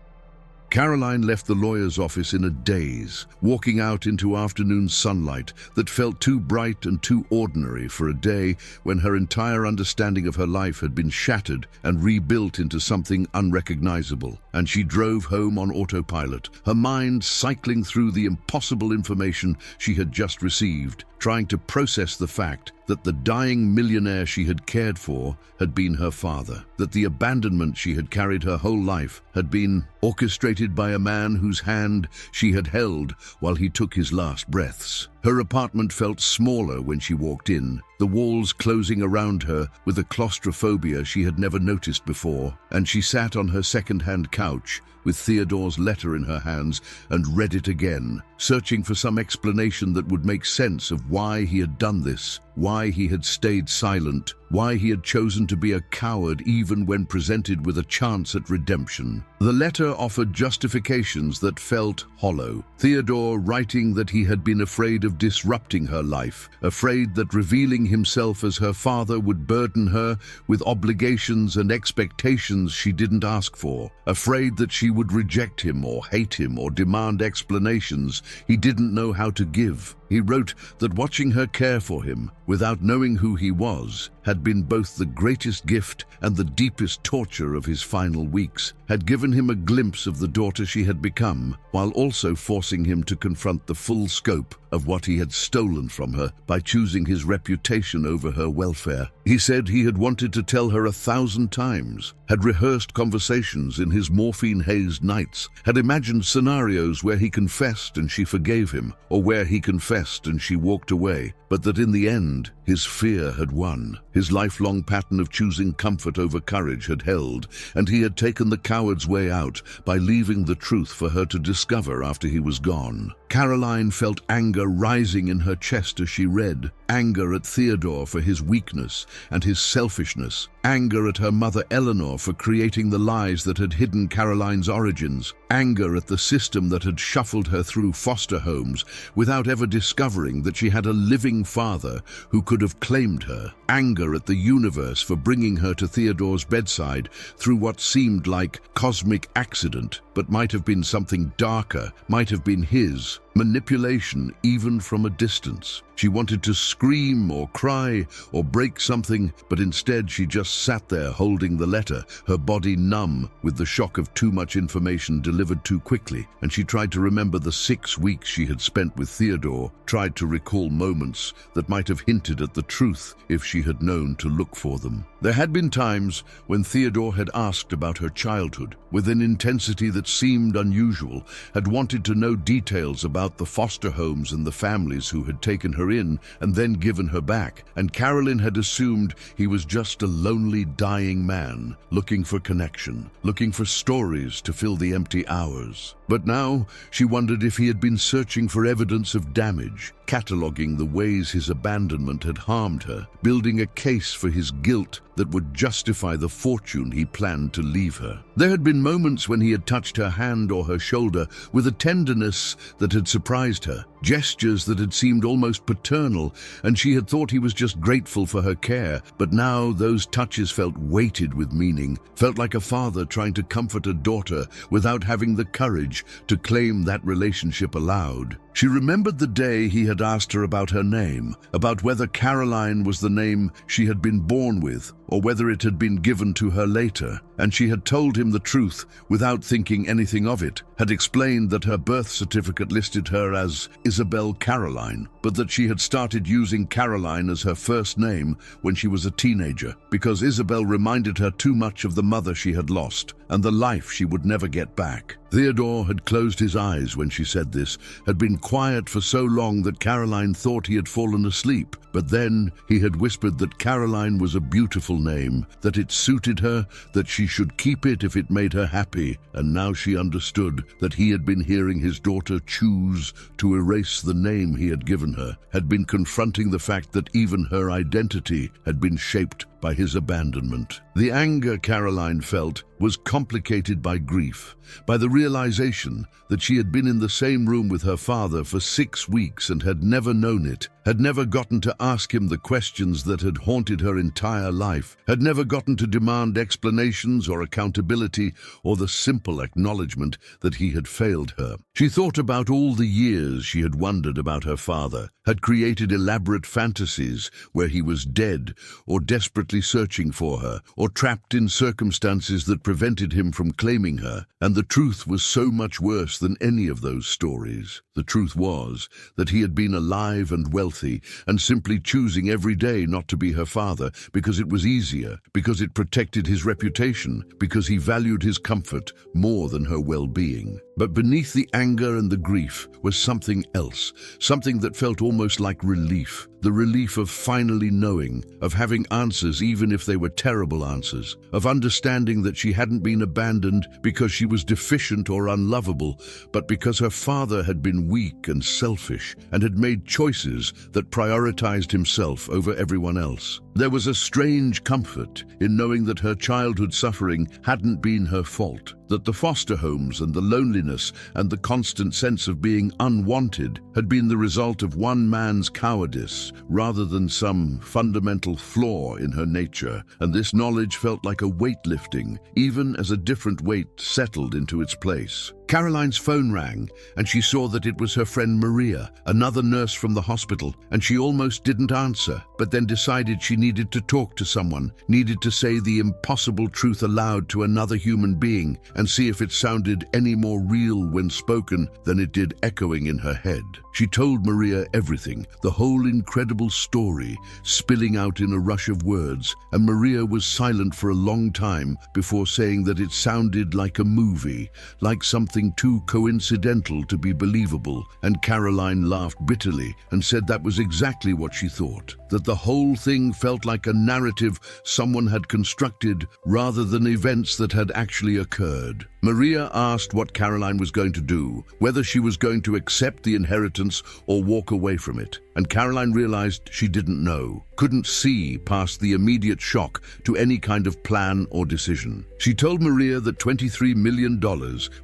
Caroline left the lawyer's office in a daze, walking out into afternoon sunlight that felt too bright and too ordinary for a day when her entire understanding of her life had been shattered and rebuilt into something unrecognizable. And she drove home on autopilot, her mind cycling through the impossible information she had just received, trying to process the fact that the dying millionaire she had cared for had been her father, that the abandonment she had carried her whole life had been orchestrated by a man whose hand she had held while he took his last breaths. Her apartment felt smaller when she walked in, the walls closing around her with a claustrophobia she had never noticed before, and she sat on her second-hand couch with Theodore's letter in her hands and read it again, searching for some explanation that would make sense of why he had done this, why he had stayed silent, why he had chosen to be a coward even when presented with a chance at redemption. The letter offered justifications that felt hollow. Theodore writing that he had been afraid of disrupting her life, afraid that revealing himself as her father would burden her with obligations and expectations she didn't ask for, afraid that she would reject him or hate him or demand explanations he didn't know how to give. He wrote that watching her care for him, without knowing who he was, had been both the greatest gift and the deepest torture of his final weeks, had given him a glimpse of the daughter she had become, while also forcing him to confront the full scope of what he had stolen from her by choosing his reputation over her welfare. He said he had wanted to tell her 1,000 times, had rehearsed conversations in his morphine-hazed nights, had imagined scenarios where he confessed and she forgave him, or where he confessed and she walked away, but that in the end, his fear had won. His lifelong pattern of choosing comfort over courage had held, and he had taken the coward's way out by leaving the truth for her to discover after he was gone. Caroline felt anger rising in her chest as she read, anger at Theodore for his weakness and his selfishness, anger at her mother Eleanor for creating the lies that had hidden Caroline's origins, anger at the system that had shuffled her through foster homes without ever discovering that she had a living father who could have claimed her, anger at the universe for bringing her to Theodore's bedside through what seemed like cosmic accident, but might have been something darker, might have been his. Manipulation, even from a distance. She wanted to scream or cry or break something, but instead she just sat there holding the letter, her body numb with the shock of too much information delivered too quickly, and she tried to remember the 6 weeks she had spent with Theodore, tried to recall moments that might have hinted at the truth if she had known to look for them. There had been times when Theodore had asked about her childhood, with an intensity that seemed unusual, had wanted to know details about the foster homes and the families who had taken her in and then given her back, and Carolyn had assumed he was just a lonely, dying man, looking for connection, looking for stories to fill the empty hours. But now she wondered if he had been searching for evidence of damage, cataloguing the ways his abandonment had harmed her, building a case for his guilt that would justify the fortune he planned to leave her. There had been moments when he had touched her hand or her shoulder with a tenderness that had surprised her, gestures that had seemed almost paternal, and she had thought he was just grateful for her care. But now those touches felt weighted with meaning, felt like a father trying to comfort a daughter without having the courage to claim that relationship aloud. She remembered the day he had asked her about her name, about whether Caroline was the name she had been born with, or whether it had been given to her later, and she had told him the truth without thinking anything of it, had explained that her birth certificate listed her as Isabel Caroline, but that she had started using Caroline as her first name when she was a teenager, because Isabel reminded her too much of the mother she had lost and the life she would never get back. Theodore had closed his eyes when she said this, had been quiet for so long that Caroline thought he had fallen asleep. But then he had whispered that Caroline was a beautiful name, that it suited her, that she should keep it if it made her happy, and now she understood that he had been hearing his daughter choose to erase the name he had given her, had been confronting the fact that even her identity had been shaped by his abandonment. The anger Caroline felt was complicated by grief, by the realization that she had been in the same room with her father for 6 weeks and had never known it, had never gotten to ask him the questions that had haunted her entire life, had never gotten to demand explanations or accountability or the simple acknowledgement that he had failed her. She thought about all the years she had wondered about her father, had created elaborate fantasies where he was dead or desperately searching for her, or trapped in circumstances that prevented him from claiming her, and the truth was so much worse than any of those stories. The truth was that he had been alive and wealthy, and simply choosing every day not to be her father because it was easier, because it protected his reputation, because he valued his comfort more than her well-being. But beneath the anger and the grief was something else, something that felt almost like relief. The relief of finally knowing, of having answers even if they were terrible answers, of understanding that she hadn't been abandoned because she was deficient or unlovable, but because her father had been weak and selfish and had made choices that prioritized himself over everyone else. There was a strange comfort in knowing that her childhood suffering hadn't been her fault, that the foster homes and the loneliness and the constant sense of being unwanted had been the result of one man's cowardice rather than some fundamental flaw in her nature, and this knowledge felt like a weight lifting, even as a different weight settled into its place. Caroline's phone rang, and she saw that it was her friend Maria, another nurse from the hospital, and she almost didn't answer, but then decided she needed to talk to someone, needed to say the impossible truth aloud to another human being, and see if it sounded any more real when spoken than it did echoing in her head. She told Maria everything, the whole incredible story, spilling out in a rush of words, and Maria was silent for a long time before saying that it sounded like a movie, like something too coincidental to be believable, and Caroline laughed bitterly and said that was exactly what she thought, that the whole thing felt like a narrative someone had constructed rather than events that had actually occurred. Maria asked what Caroline was going to do, whether she was going to accept the inheritance or walk away from it, and Caroline realized she didn't know, couldn't see past the immediate shock to any kind of plan or decision. She told Maria that $23 million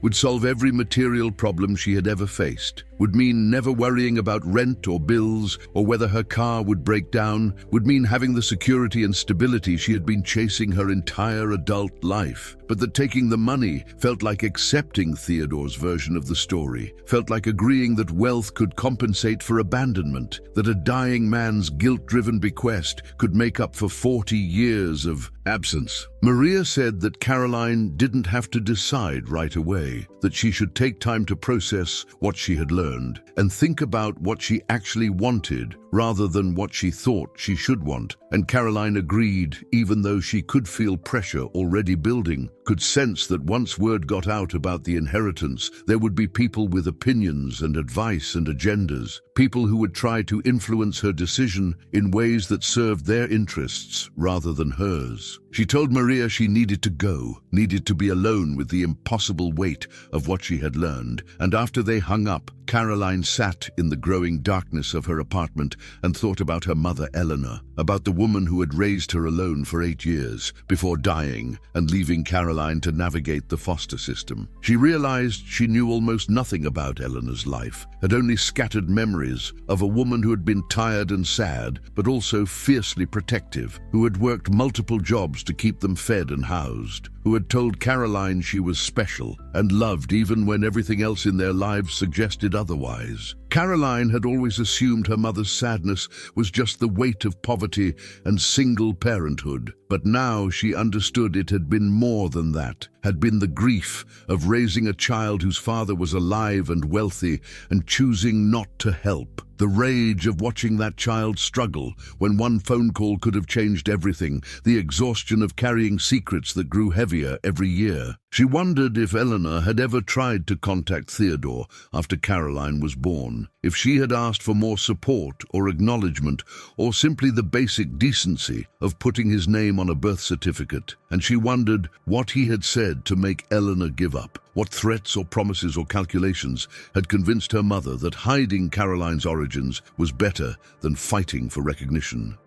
would solve every material problem she had ever faced, would mean never worrying about rent or bills or whether her car would break down, would mean having the security and stability she had been chasing her entire adult life, but that taking the money felt like accepting Theodore's version of the story, felt like agreeing that wealth could compensate for abandonment, that a dying man's guilt-driven bequest could make up for 40 years of absence. Maria said that Caroline didn't have to decide right away, that she should take time to process what she had learned and think about what she actually wanted rather than what she thought she should want. And Caroline agreed, even though she could feel pressure already building, could sense that once word got out about the inheritance, there would be people with opinions and advice and agendas, people who would try to influence her decision in ways that served their interests rather than hers. She told Maria she needed to go, needed to be alone with the impossible weight of what she had learned, and after they hung up, Caroline sat in the growing darkness of her apartment and thought about her mother Eleanor, about the woman who had raised her alone for 8 years before dying and leaving Caroline to navigate the foster system. She realized she knew almost nothing about Eleanor's life, had only scattered memories of a woman who had been tired and sad, but also fiercely protective, who had worked multiple jobs to keep them fed and housed, who had told Caroline she was special and loved even when everything else in their lives suggested otherwise. Caroline had always assumed her mother's sadness was just the weight of poverty and single parenthood, but now she understood it had been more than that, had been the grief of raising a child whose father was alive and wealthy and choosing not to help. The rage of watching that child struggle when one phone call could have changed everything, the exhaustion of carrying secrets that grew heavier every year. She wondered if Eleanor had ever tried to contact Theodore after Caroline was born, if she had asked for more support or acknowledgement, or simply the basic decency of putting his name on a birth certificate. And she wondered what he had said to make Eleanor give up, what threats or promises or calculations had convinced her mother that hiding Caroline's origins was better than fighting for recognition.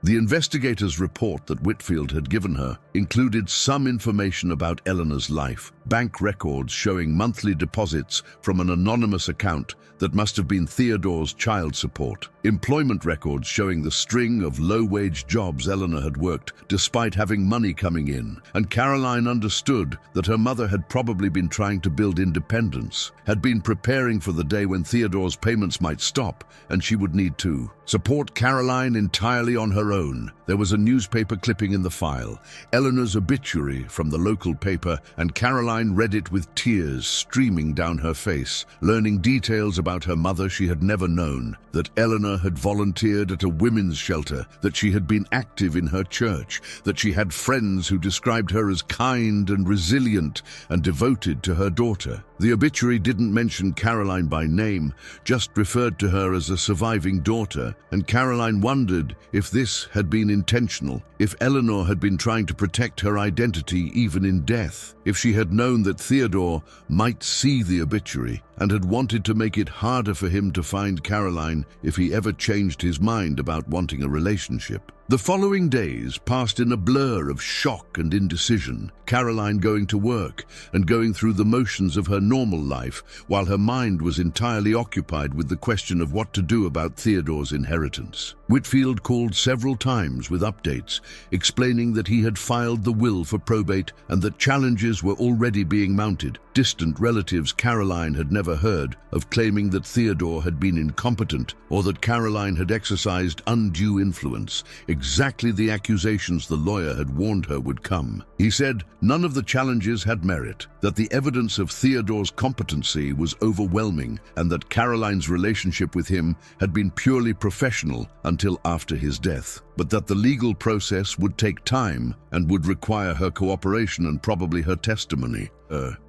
The investigator's report that Whitfield had given her included some information about Eleanor's life, bank records showing monthly deposits from an anonymous account that must have been Theodore's child support, employment records showing the string of low-wage jobs Eleanor had worked despite having money coming in, and Caroline understood that her mother had probably been trying to build independence, had been preparing for the day when Theodore's payments might stop and she would need to support Caroline entirely on her own. There was a newspaper clipping in the file, Eleanor's obituary from the local paper, and Caroline read it with tears streaming down her face, learning details about her mother she had never known, that Eleanor had volunteered at a women's shelter, that she had been active in her church, that she had friends who described her as kind and resilient and devoted to her daughter. The obituary didn't mention Caroline by name, just referred to her as a surviving daughter, and Caroline wondered if this had been intentional, if Eleanor had been trying to protect her identity even in death, if she had known that Theodore might see the obituary and had wanted to make it harder for him to find Caroline if he ever changed his mind about wanting a relationship. The following days passed in a blur of shock and indecision, Caroline going to work and going through the motions of her normal life while her mind was entirely occupied with the question of what to do about Theodore's inheritance. Whitfield called several times with updates, explaining that he had filed the will for probate and that challenges were already being mounted. Distant relatives Caroline had never heard of claiming that Theodore had been incompetent or that Caroline had exercised undue influence, exactly the accusations the lawyer had warned her would come. He said none of the challenges had merit, that the evidence of Theodore's competency was overwhelming, and that Caroline's relationship with him had been purely professional until after his death, but that the legal process would take time and would require her cooperation and probably her testimony.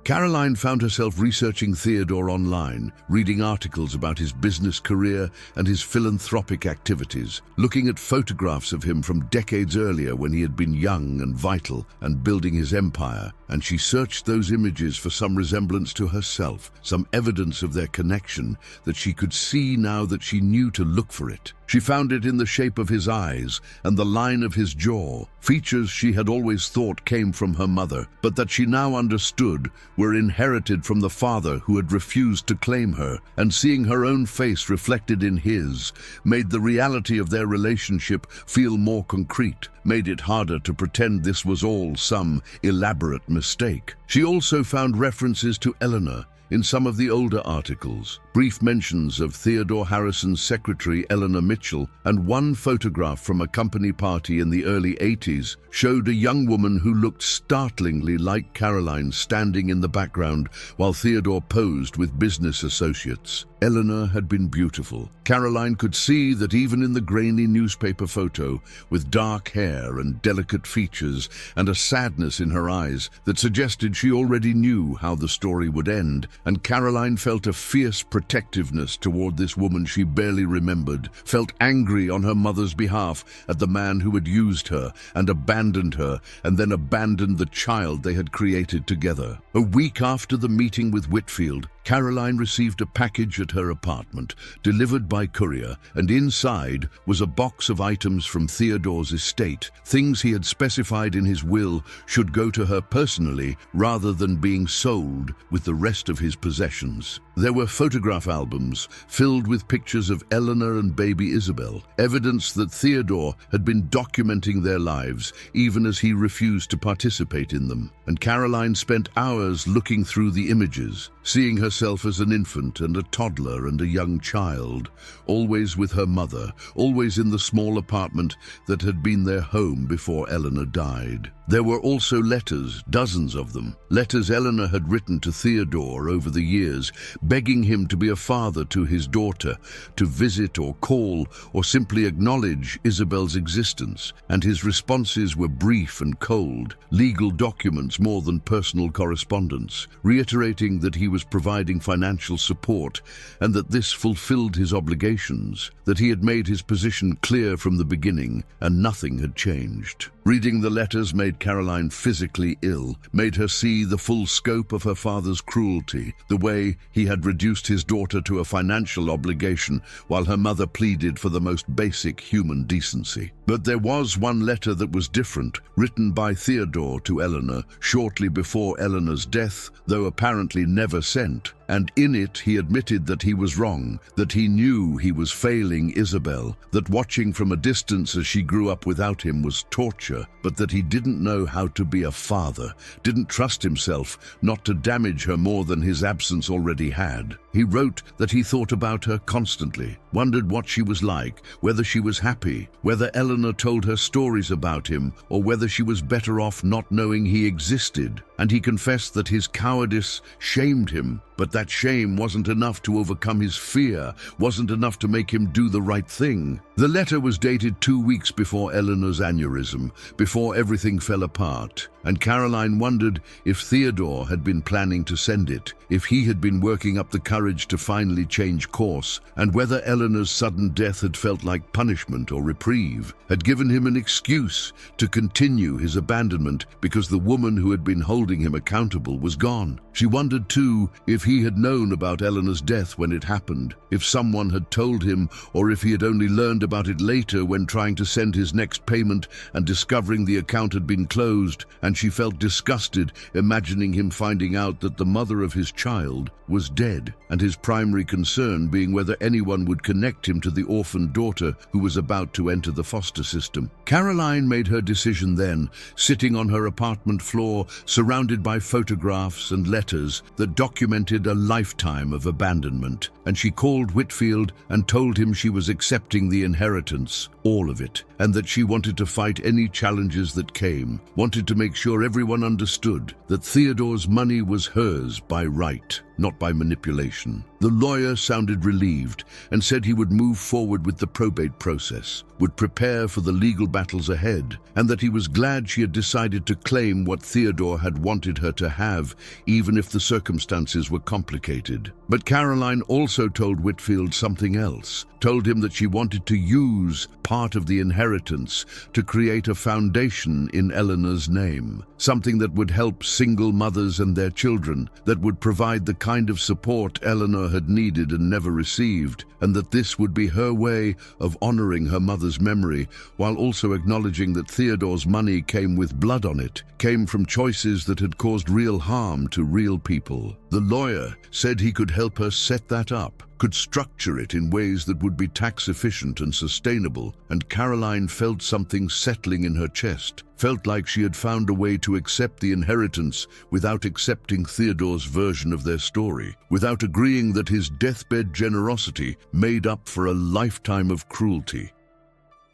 Caroline found herself researching Theodore online, reading articles about his business career and his philanthropic activities, looking at photographs of him from decades earlier when he had been young and vital and building his empire, and she searched those images for some resemblance to herself, some evidence of their connection that she could see now that she knew to look for it. She found it in the shape of his eyes and the line of his jaw, features she had always thought came from her mother, but that she now understood were in inherited from the father who had refused to claim her, and seeing her own face reflected in his, made the reality of their relationship feel more concrete, made it harder to pretend this was all some elaborate mistake. She also found references to Eleanor in some of the older articles, brief mentions of Theodore Harrison's secretary Eleanor Mitchell, and one photograph from a company party in the early 80s showed a young woman who looked startlingly like Caroline standing in the background while Theodore posed with business associates. Eleanor had been beautiful. Caroline could see that even in the grainy newspaper photo, with dark hair and delicate features and a sadness in her eyes that suggested she already knew how the story would end, and Caroline felt a fierce protectiveness toward this woman she barely remembered, felt angry on her mother's behalf at the man who had used her and abandoned her, and then abandoned the child they had created together. A week after the meeting with Whitfield, Caroline received a package at her apartment, delivered by courier, and inside was a box of items from Theodore's estate, things he had specified in his will should go to her personally rather than being sold with the rest of his possessions. There were photograph albums filled with pictures of Eleanor and baby Isabel, evidence that Theodore had been documenting their lives even as he refused to participate in them. And Caroline spent hours looking through the images, seeing herself as an infant and a toddler and a young child, always with her mother, always in the small apartment that had been their home before Eleanor died. There were also letters, dozens of them, letters Eleanor had written to Theodore over the years, begging him to be a father to his daughter, to visit or call or simply acknowledge Isabel's existence, and his responses were brief and cold, legal documents more than personal correspondence, reiterating that he was providing financial support and that this fulfilled his obligations, that he had made his position clear from the beginning and nothing had changed. Reading the letters made Caroline physically ill, made her see the full scope of her father's cruelty, the way he had reduced his daughter to a financial obligation while her mother pleaded for the most basic human decency. But there was one letter that was different, written by Theodore to Eleanor shortly before Eleanor's death, though apparently never sent. And in it he admitted that he was wrong, that he knew he was failing Isabel, that watching from a distance as she grew up without him was torture, but that he didn't know how to be a father, didn't trust himself not to damage her more than his absence already had. He wrote that he thought about her constantly, wondered what she was like, whether she was happy, whether Eleanor told her stories about him, or whether she was better off not knowing he existed. And he confessed that his cowardice shamed him, but that shame wasn't enough to overcome his fear, wasn't enough to make him do the right thing. The letter was dated 2 weeks before Eleanor's aneurysm, before everything fell apart, and Caroline wondered if Theodore had been planning to send it, if he had been working up the courage to finally change course, and whether Eleanor's sudden death had felt like punishment or reprieve, had given him an excuse to continue his abandonment because the woman who had been holding him accountable was gone. She wondered too if he had known about Eleanor's death when it happened, if someone had told him, or if he had only learned about it later when trying to send his next payment and discovering the account had been closed, and she felt disgusted imagining him finding out that the mother of his child was dead, and his primary concern being whether anyone would connect him to the orphaned daughter who was about to enter the foster system. Caroline made her decision then, sitting on her apartment floor, surrounded by photographs and letters that documented a lifetime of abandonment, and she called Whitfield and told him she was accepting the inheritance, all of it, and that she wanted to fight any challenges that came, wanted to make sure everyone understood that Theodore's money was hers by right, not by manipulation. The lawyer sounded relieved and said he would move forward with the probate process, would prepare for the legal battles ahead, and that he was glad she had decided to claim what Theodore had wanted her to have, even if the circumstances were complicated. But Caroline also told Whitfield something else, told him that she wanted to use part of the inheritance to create a foundation in Eleanor's name, something that would help single mothers and their children, that would provide the kind of support Eleanor had needed and never received, and that this would be her way of honoring her mother's memory, while also acknowledging that Theodore's money came with blood on it, came from choices that had caused real harm to real people. The lawyer said he could help her set that up, could structure it in ways that would be tax efficient and sustainable, and Caroline felt something settling in her chest, felt like she had found a way to accept the inheritance without accepting Theodore's version of their story, without agreeing that his deathbed generosity made up for a lifetime of cruelty.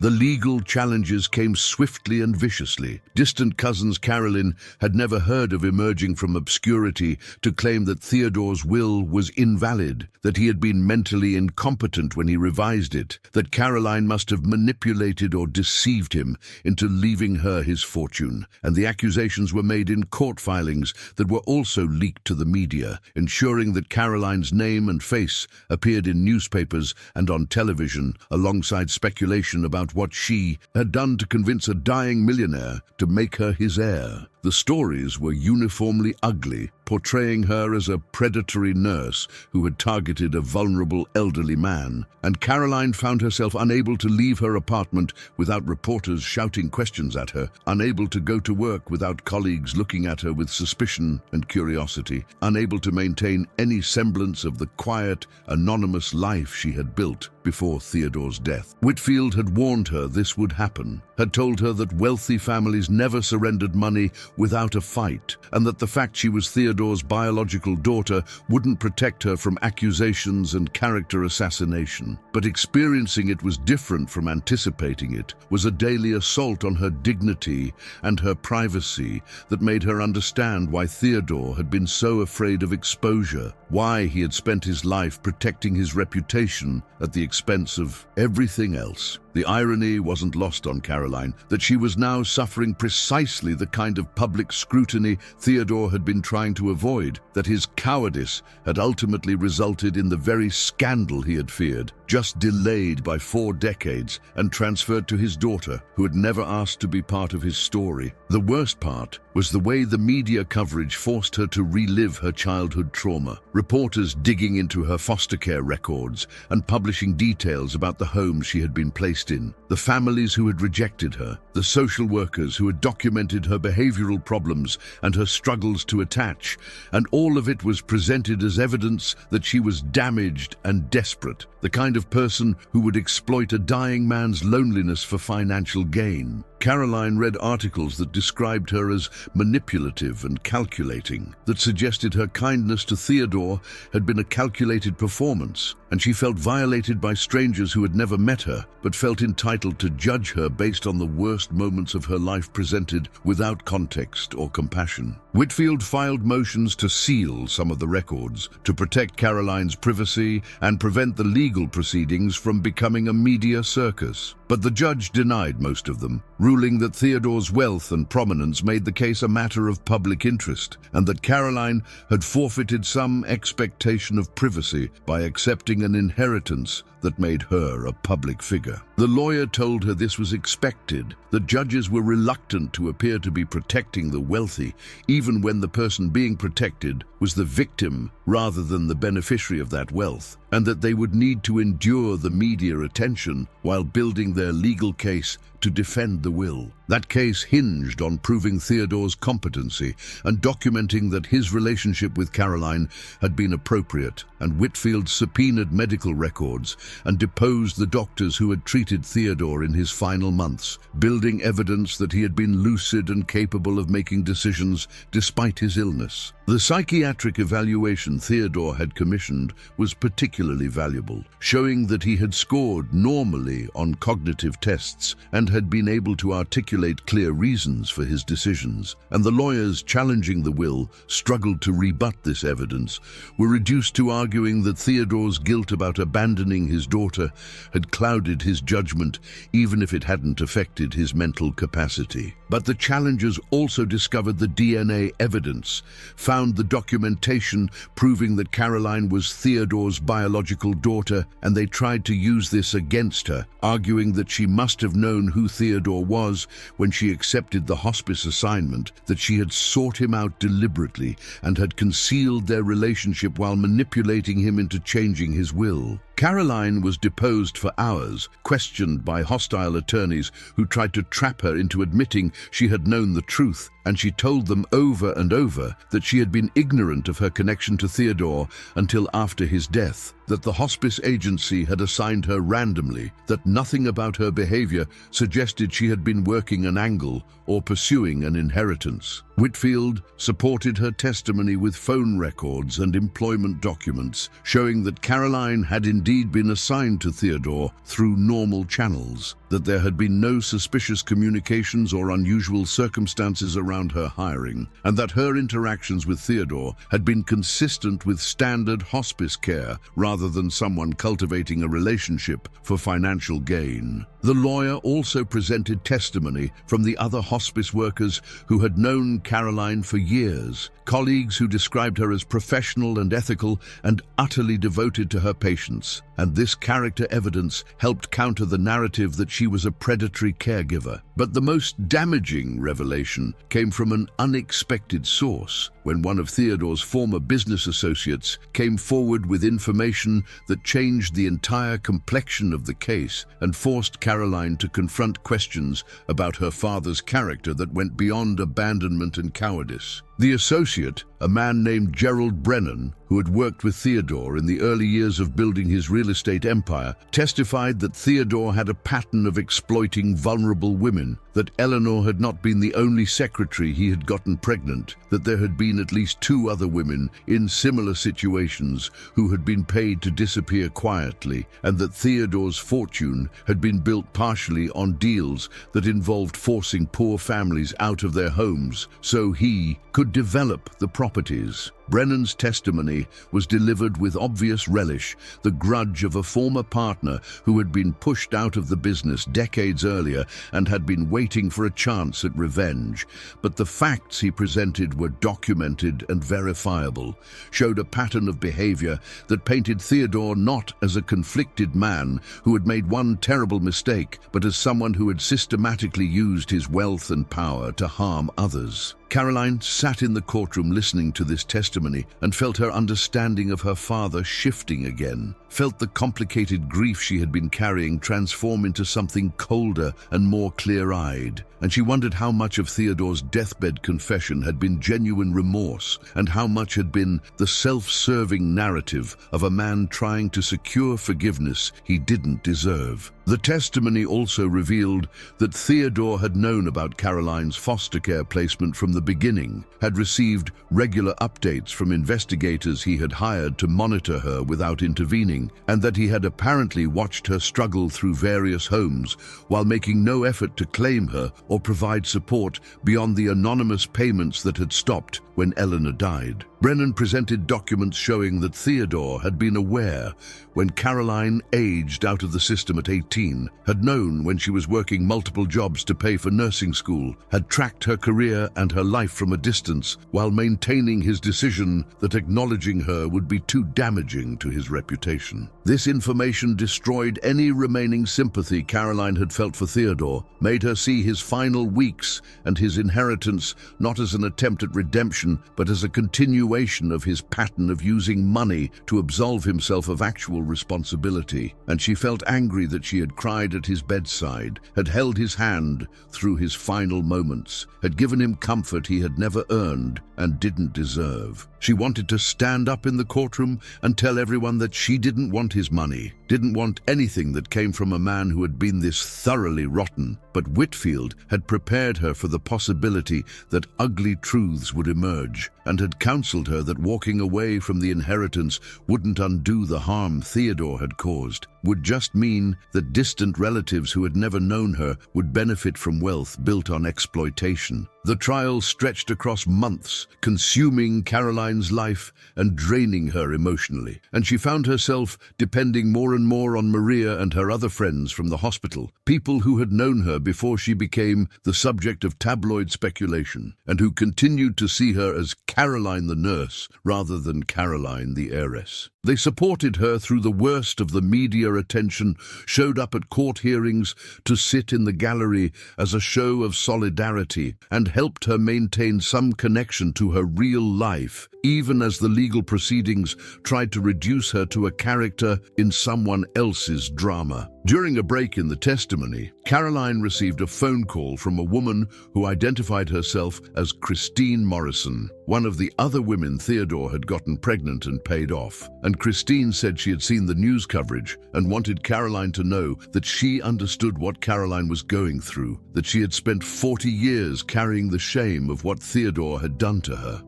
The legal challenges came swiftly and viciously. Distant cousins Caroline had never heard of emerging from obscurity to claim that Theodore's will was invalid, that he had been mentally incompetent when he revised it, that Caroline must have manipulated or deceived him into leaving her his fortune. And the accusations were made in court filings that were also leaked to the media, ensuring that Caroline's name and face appeared in newspapers and on television, alongside speculation about what she had done to convince a dying millionaire to make her his heir. The stories were uniformly ugly, portraying her as a predatory nurse who had targeted a vulnerable elderly man, and Caroline found herself unable to leave her apartment without reporters shouting questions at her, unable to go to work without colleagues looking at her with suspicion and curiosity, unable to maintain any semblance of the quiet, anonymous life she had built before Theodore's death. Whitfield had warned her this would happen, had told her that wealthy families never surrendered money without a fight, and that the fact she was Theodore's biological daughter wouldn't protect her from accusations and character assassination. But experiencing it was different from anticipating it, was a daily assault on her dignity and her privacy that made her understand why Theodore had been so afraid of exposure, why he had spent his life protecting his reputation at the expense of everything else. The irony wasn't lost on Caroline that she was now suffering precisely the kind of public scrutiny Theodore had been trying to avoid, that his cowardice had ultimately resulted in the very scandal he had feared, just delayed by 4 decades and transferred to his daughter, who had never asked to be part of his story. The worst part was the way the media coverage forced her to relive her childhood trauma. Reporters digging into her foster care records and publishing details about the home she had been placed in, the families who had rejected her, the social workers who had documented her behavioral problems and her struggles to attach, and all of it was presented as evidence that she was damaged and desperate, the kind of person who would exploit a dying man's loneliness for financial gain. Caroline read articles that described her as manipulative and calculating, that suggested her kindness to Theodore had been a calculated performance, and she felt violated by strangers who had never met her, but felt entitled to judge her based on the worst moments of her life presented without context or compassion. Whitfield filed motions to seal some of the records, to protect Caroline's privacy and prevent the legal proceedings from becoming a media circus. But the judge denied most of them, ruling that Theodore's wealth and prominence made the case a matter of public interest, and that Caroline had forfeited some expectation of privacy by accepting an inheritance that made her a public figure. The lawyer told her this was expected, that judges were reluctant to appear to be protecting the wealthy, even when the person being protected was the victim rather than the beneficiary of that wealth, and that they would need to endure the media attention while building their legal case to defend the will. That case hinged on proving Theodore's competency and documenting that his relationship with Caroline had been appropriate, and Whitfield subpoenaed medical records and deposed the doctors who had treated Theodore in his final months, building evidence that he had been lucid and capable of making decisions despite his illness. The psychiatric evaluation Theodore had commissioned was particularly valuable, showing that he had scored normally on cognitive tests and had been able to articulate clear reasons for his decisions, and the lawyers challenging the will struggled to rebut this evidence, were reduced to arguing that Theodore's guilt about abandoning his daughter had clouded his judgment, even if it hadn't affected his mental capacity. But the challengers also discovered the DNA evidence, found the documentation proving that Caroline was Theodore's biological daughter, and they tried to use this against her, arguing that she must have known who who Theodore was when she accepted the hospice assignment, that she had sought him out deliberately and had concealed their relationship while manipulating him into changing his will. Caroline was deposed for hours, questioned by hostile attorneys who tried to trap her into admitting she had known the truth, and she told them over and over that she had been ignorant of her connection to Theodore until after his death, that the hospice agency had assigned her randomly, that nothing about her behavior suggested she had been working an angle or pursuing an inheritance. Whitfield supported her testimony with phone records and employment documents, showing that Caroline had indeed been assigned to Theodore through normal channels, that there had been no suspicious communications or unusual circumstances around her hiring, and that her interactions with Theodore had been consistent with standard hospice care rather than someone cultivating a relationship for financial gain. The lawyer also presented testimony from the other hospice workers who had known Caroline for years, colleagues who described her as professional and ethical and utterly devoted to her patients, and this character evidence helped counter the narrative that she was a predatory caregiver. But the most damaging revelation came from an unexpected source, when one of Theodore's former business associates came forward with information that changed the entire complexion of the case and forced Caroline to confront questions about her father's character that went beyond abandonment and cowardice. The associate, a man named Gerald Brennan, who had worked with Theodore in the early years of building his real estate empire, testified that Theodore had a pattern of exploiting vulnerable women, that Eleanor had not been the only secretary he had gotten pregnant, that there had been at least 2 other women in similar situations who had been paid to disappear quietly, and that Theodore's fortune had been built partially on deals that involved forcing poor families out of their homes so he could develop the properties. Brennan's testimony was delivered with obvious relish, the grudge of a former partner who had been pushed out of the business decades earlier and had been waiting for a chance at revenge. But the facts he presented were documented and verifiable, showed a pattern of behavior that painted Theodore not as a conflicted man who had made one terrible mistake, but as someone who had systematically used his wealth and power to harm others. Caroline sat in the courtroom listening to this testimony and felt her understanding of her father shifting again, felt the complicated grief she had been carrying transform into something colder and more clear-eyed, and she wondered how much of Theodore's deathbed confession had been genuine remorse and how much had been the self-serving narrative of a man trying to secure forgiveness he didn't deserve. The testimony also revealed that Theodore had known about Caroline's foster care placement from the beginning, had received regular updates from investigators he had hired to monitor her without intervening, and that he had apparently watched her struggle through various homes while making no effort to claim her or provide support beyond the anonymous payments that had stopped when Eleanor died. Brennan presented documents showing that Theodore had been aware when Caroline aged out of the system at 18, had known when she was working multiple jobs to pay for nursing school, had tracked her career and her life from a distance while maintaining his decision that acknowledging her would be too damaging to his reputation. This information destroyed any remaining sympathy Caroline had felt for Theodore, made her see his final weeks and his inheritance not as an attempt at redemption, but as a continuation of his pattern of using money to absolve himself of actual responsibility. And she felt angry that she had cried at his bedside, had held his hand through his final moments, had given him comfort he had never earned and didn't deserve. She wanted to stand up in the courtroom and tell everyone that she didn't want his money, didn't want anything that came from a man who had been this thoroughly rotten. But Whitfield had prepared her for the possibility that ugly truths would emerge, and had counseled her that walking away from the inheritance wouldn't undo the harm Theodore had caused, would just mean that distant relatives who had never known her would benefit from wealth built on exploitation. The trial stretched across months, consuming Caroline's life and draining her emotionally, and she found herself depending more and more on Maria and her other friends from the hospital, people who had known her before she became the subject of tabloid speculation, and who continued to see her as Caroline the nurse rather than Caroline the heiress. They supported her through the worst of the media attention, showed up at court hearings to sit in the gallery as a show of solidarity, and helped her maintain some connection to her real life, even as the legal proceedings tried to reduce her to a character in someone else's drama. During a break in the testimony, Caroline received a phone call from a woman who identified herself as Christine Morrison, one of the other women Theodore had gotten pregnant and paid off. And Christine said she had seen the news coverage and wanted Caroline to know that she understood what Caroline was going through, that she had spent 40 years carrying the shame of what Theodore had done to her.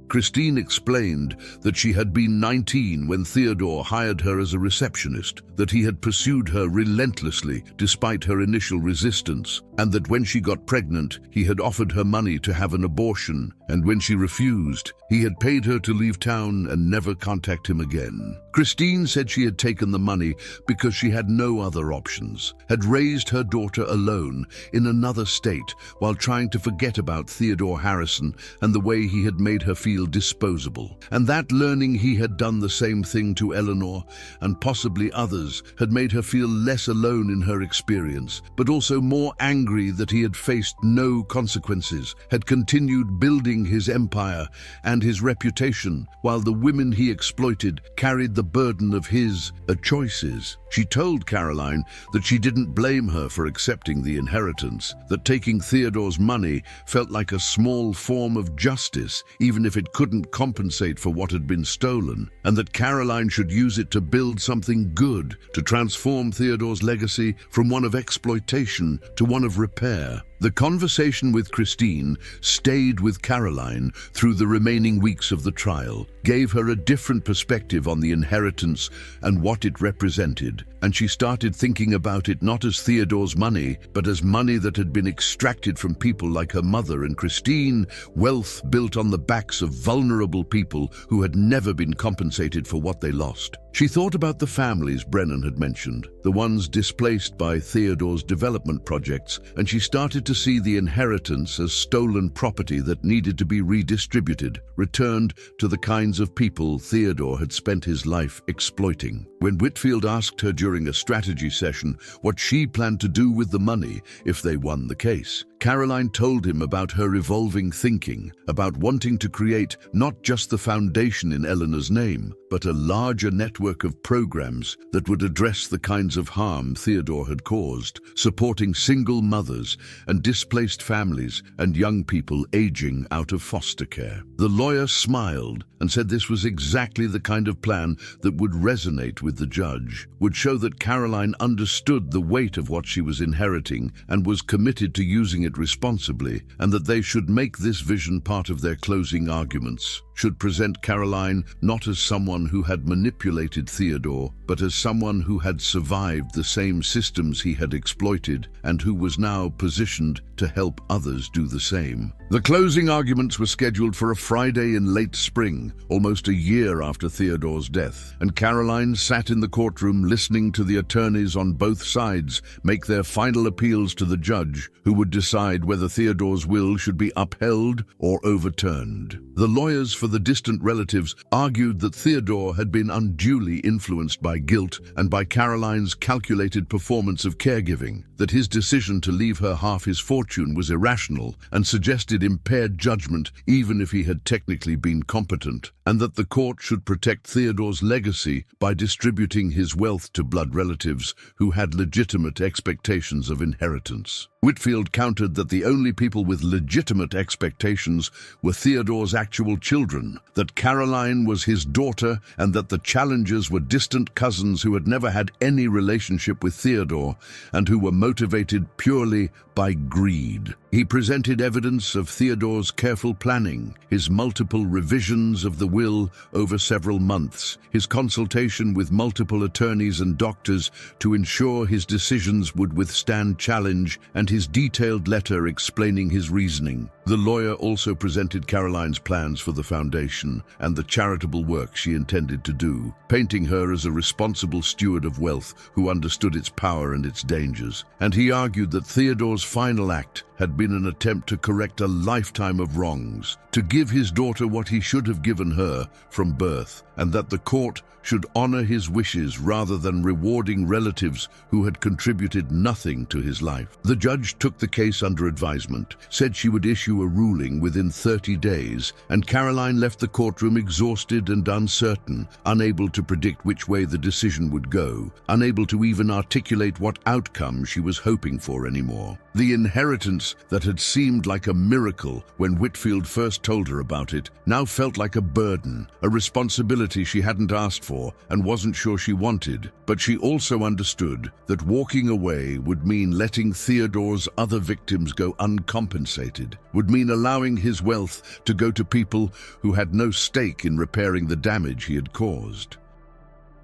Christine explained that she had been 19 when Theodore hired her as a receptionist, that he had pursued her relentlessly despite her initial resistance, and that when she got pregnant, he had offered her money to have an abortion, and when she refused, he had paid her to leave town and never contact him again. Christine said she had taken the money because she had no other options, had raised her daughter alone in another state while trying to forget about Theodore Harrison and the way he had made her feel disposable, and that learning he had done the same thing to Eleanor and possibly others had made her feel less alone in her experience, but also more angry that he had faced no consequences, had continued building his empire and his reputation, while the women he exploited carried the burden of his choices. She told Caroline that she didn't blame her for accepting the inheritance, that taking Theodore's money felt like a small form of justice, even if it couldn't compensate for what had been stolen, and that Caroline should use it to build something good, to transform Theodore's legacy from one of exploitation to one of repair. The conversation with Christine stayed with Caroline through the remaining weeks of the trial, gave her a different perspective on the inheritance and what it represented, and she started thinking about it not as Theodore's money, but as money that had been extracted from people like her mother and Christine, wealth built on the backs of vulnerable people who had never been compensated for what they lost. She thought about the families Brennan had mentioned, the ones displaced by Theodore's development projects, and she started to see the inheritance as stolen property that needed to be redistributed, returned to the kinds of people Theodore had spent his life exploiting. When Whitfield asked her during a strategy session what she planned to do with the money if they won the case, Caroline told him about her evolving thinking, about wanting to create not just the foundation in Eleanor's name, but a larger network of programs that would address the kinds of harm Theodore had caused, supporting single mothers and displaced families and young people aging out of foster care. The lawyer smiled and said this was exactly the kind of plan that would resonate with the judge, would show that Caroline understood the weight of what she was inheriting and was committed to using it responsibly, and that they should make this vision part of their closing arguments, should present Caroline not as someone who had manipulated Theodore, but as someone who had survived the same systems he had exploited and who was now positioned to help others do the same. The closing arguments were scheduled for a Friday in late spring, almost a year after Theodore's death, and Caroline sat in the courtroom listening to the attorneys on both sides make their final appeals to the judge, who would decide whether Theodore's will should be upheld or overturned. The lawyers for the distant relatives argued that Theodore had been unduly influenced by guilt and by Caroline's calculated performance of caregiving, that his decision to leave her half his fortune was irrational and suggested impaired judgment even if he had technically been competent, and that the court should protect Theodore's legacy by distributing his wealth to blood relatives who had legitimate expectations of inheritance. Whitfield countered that the only people with legitimate expectations were Theodore's actual children, that Caroline was his daughter, and that the challengers were distant cousins who had never had any relationship with Theodore and who were motivated purely by greed. He presented evidence of Theodore's careful planning, his multiple revisions of the will over several months, his consultation with multiple attorneys and doctors to ensure his decisions would withstand challenge, and his detailed letter explaining his reasoning. The lawyer also presented Caroline's plans for the foundation and the charitable work she intended to do, painting her as a responsible steward of wealth who understood its power and its dangers. And he argued that Theodore's final act had been an attempt to correct a lifetime of wrongs, to give his daughter what he should have given her from birth, and that the court should honor his wishes rather than rewarding relatives who had contributed nothing to his life. The judge took the case under advisement, said she would issue a ruling within 30 days, and Caroline left the courtroom exhausted and uncertain, unable to predict which way the decision would go, unable to even articulate what outcome she was hoping for anymore. The inheritance that had seemed like a miracle when Whitfield first told her about it now felt like a burden, a responsibility she hadn't asked for and wasn't sure she wanted. But she also understood that walking away would mean letting Theodore's other victims go uncompensated, would mean allowing his wealth to go to people who had no stake in repairing the damage he had caused.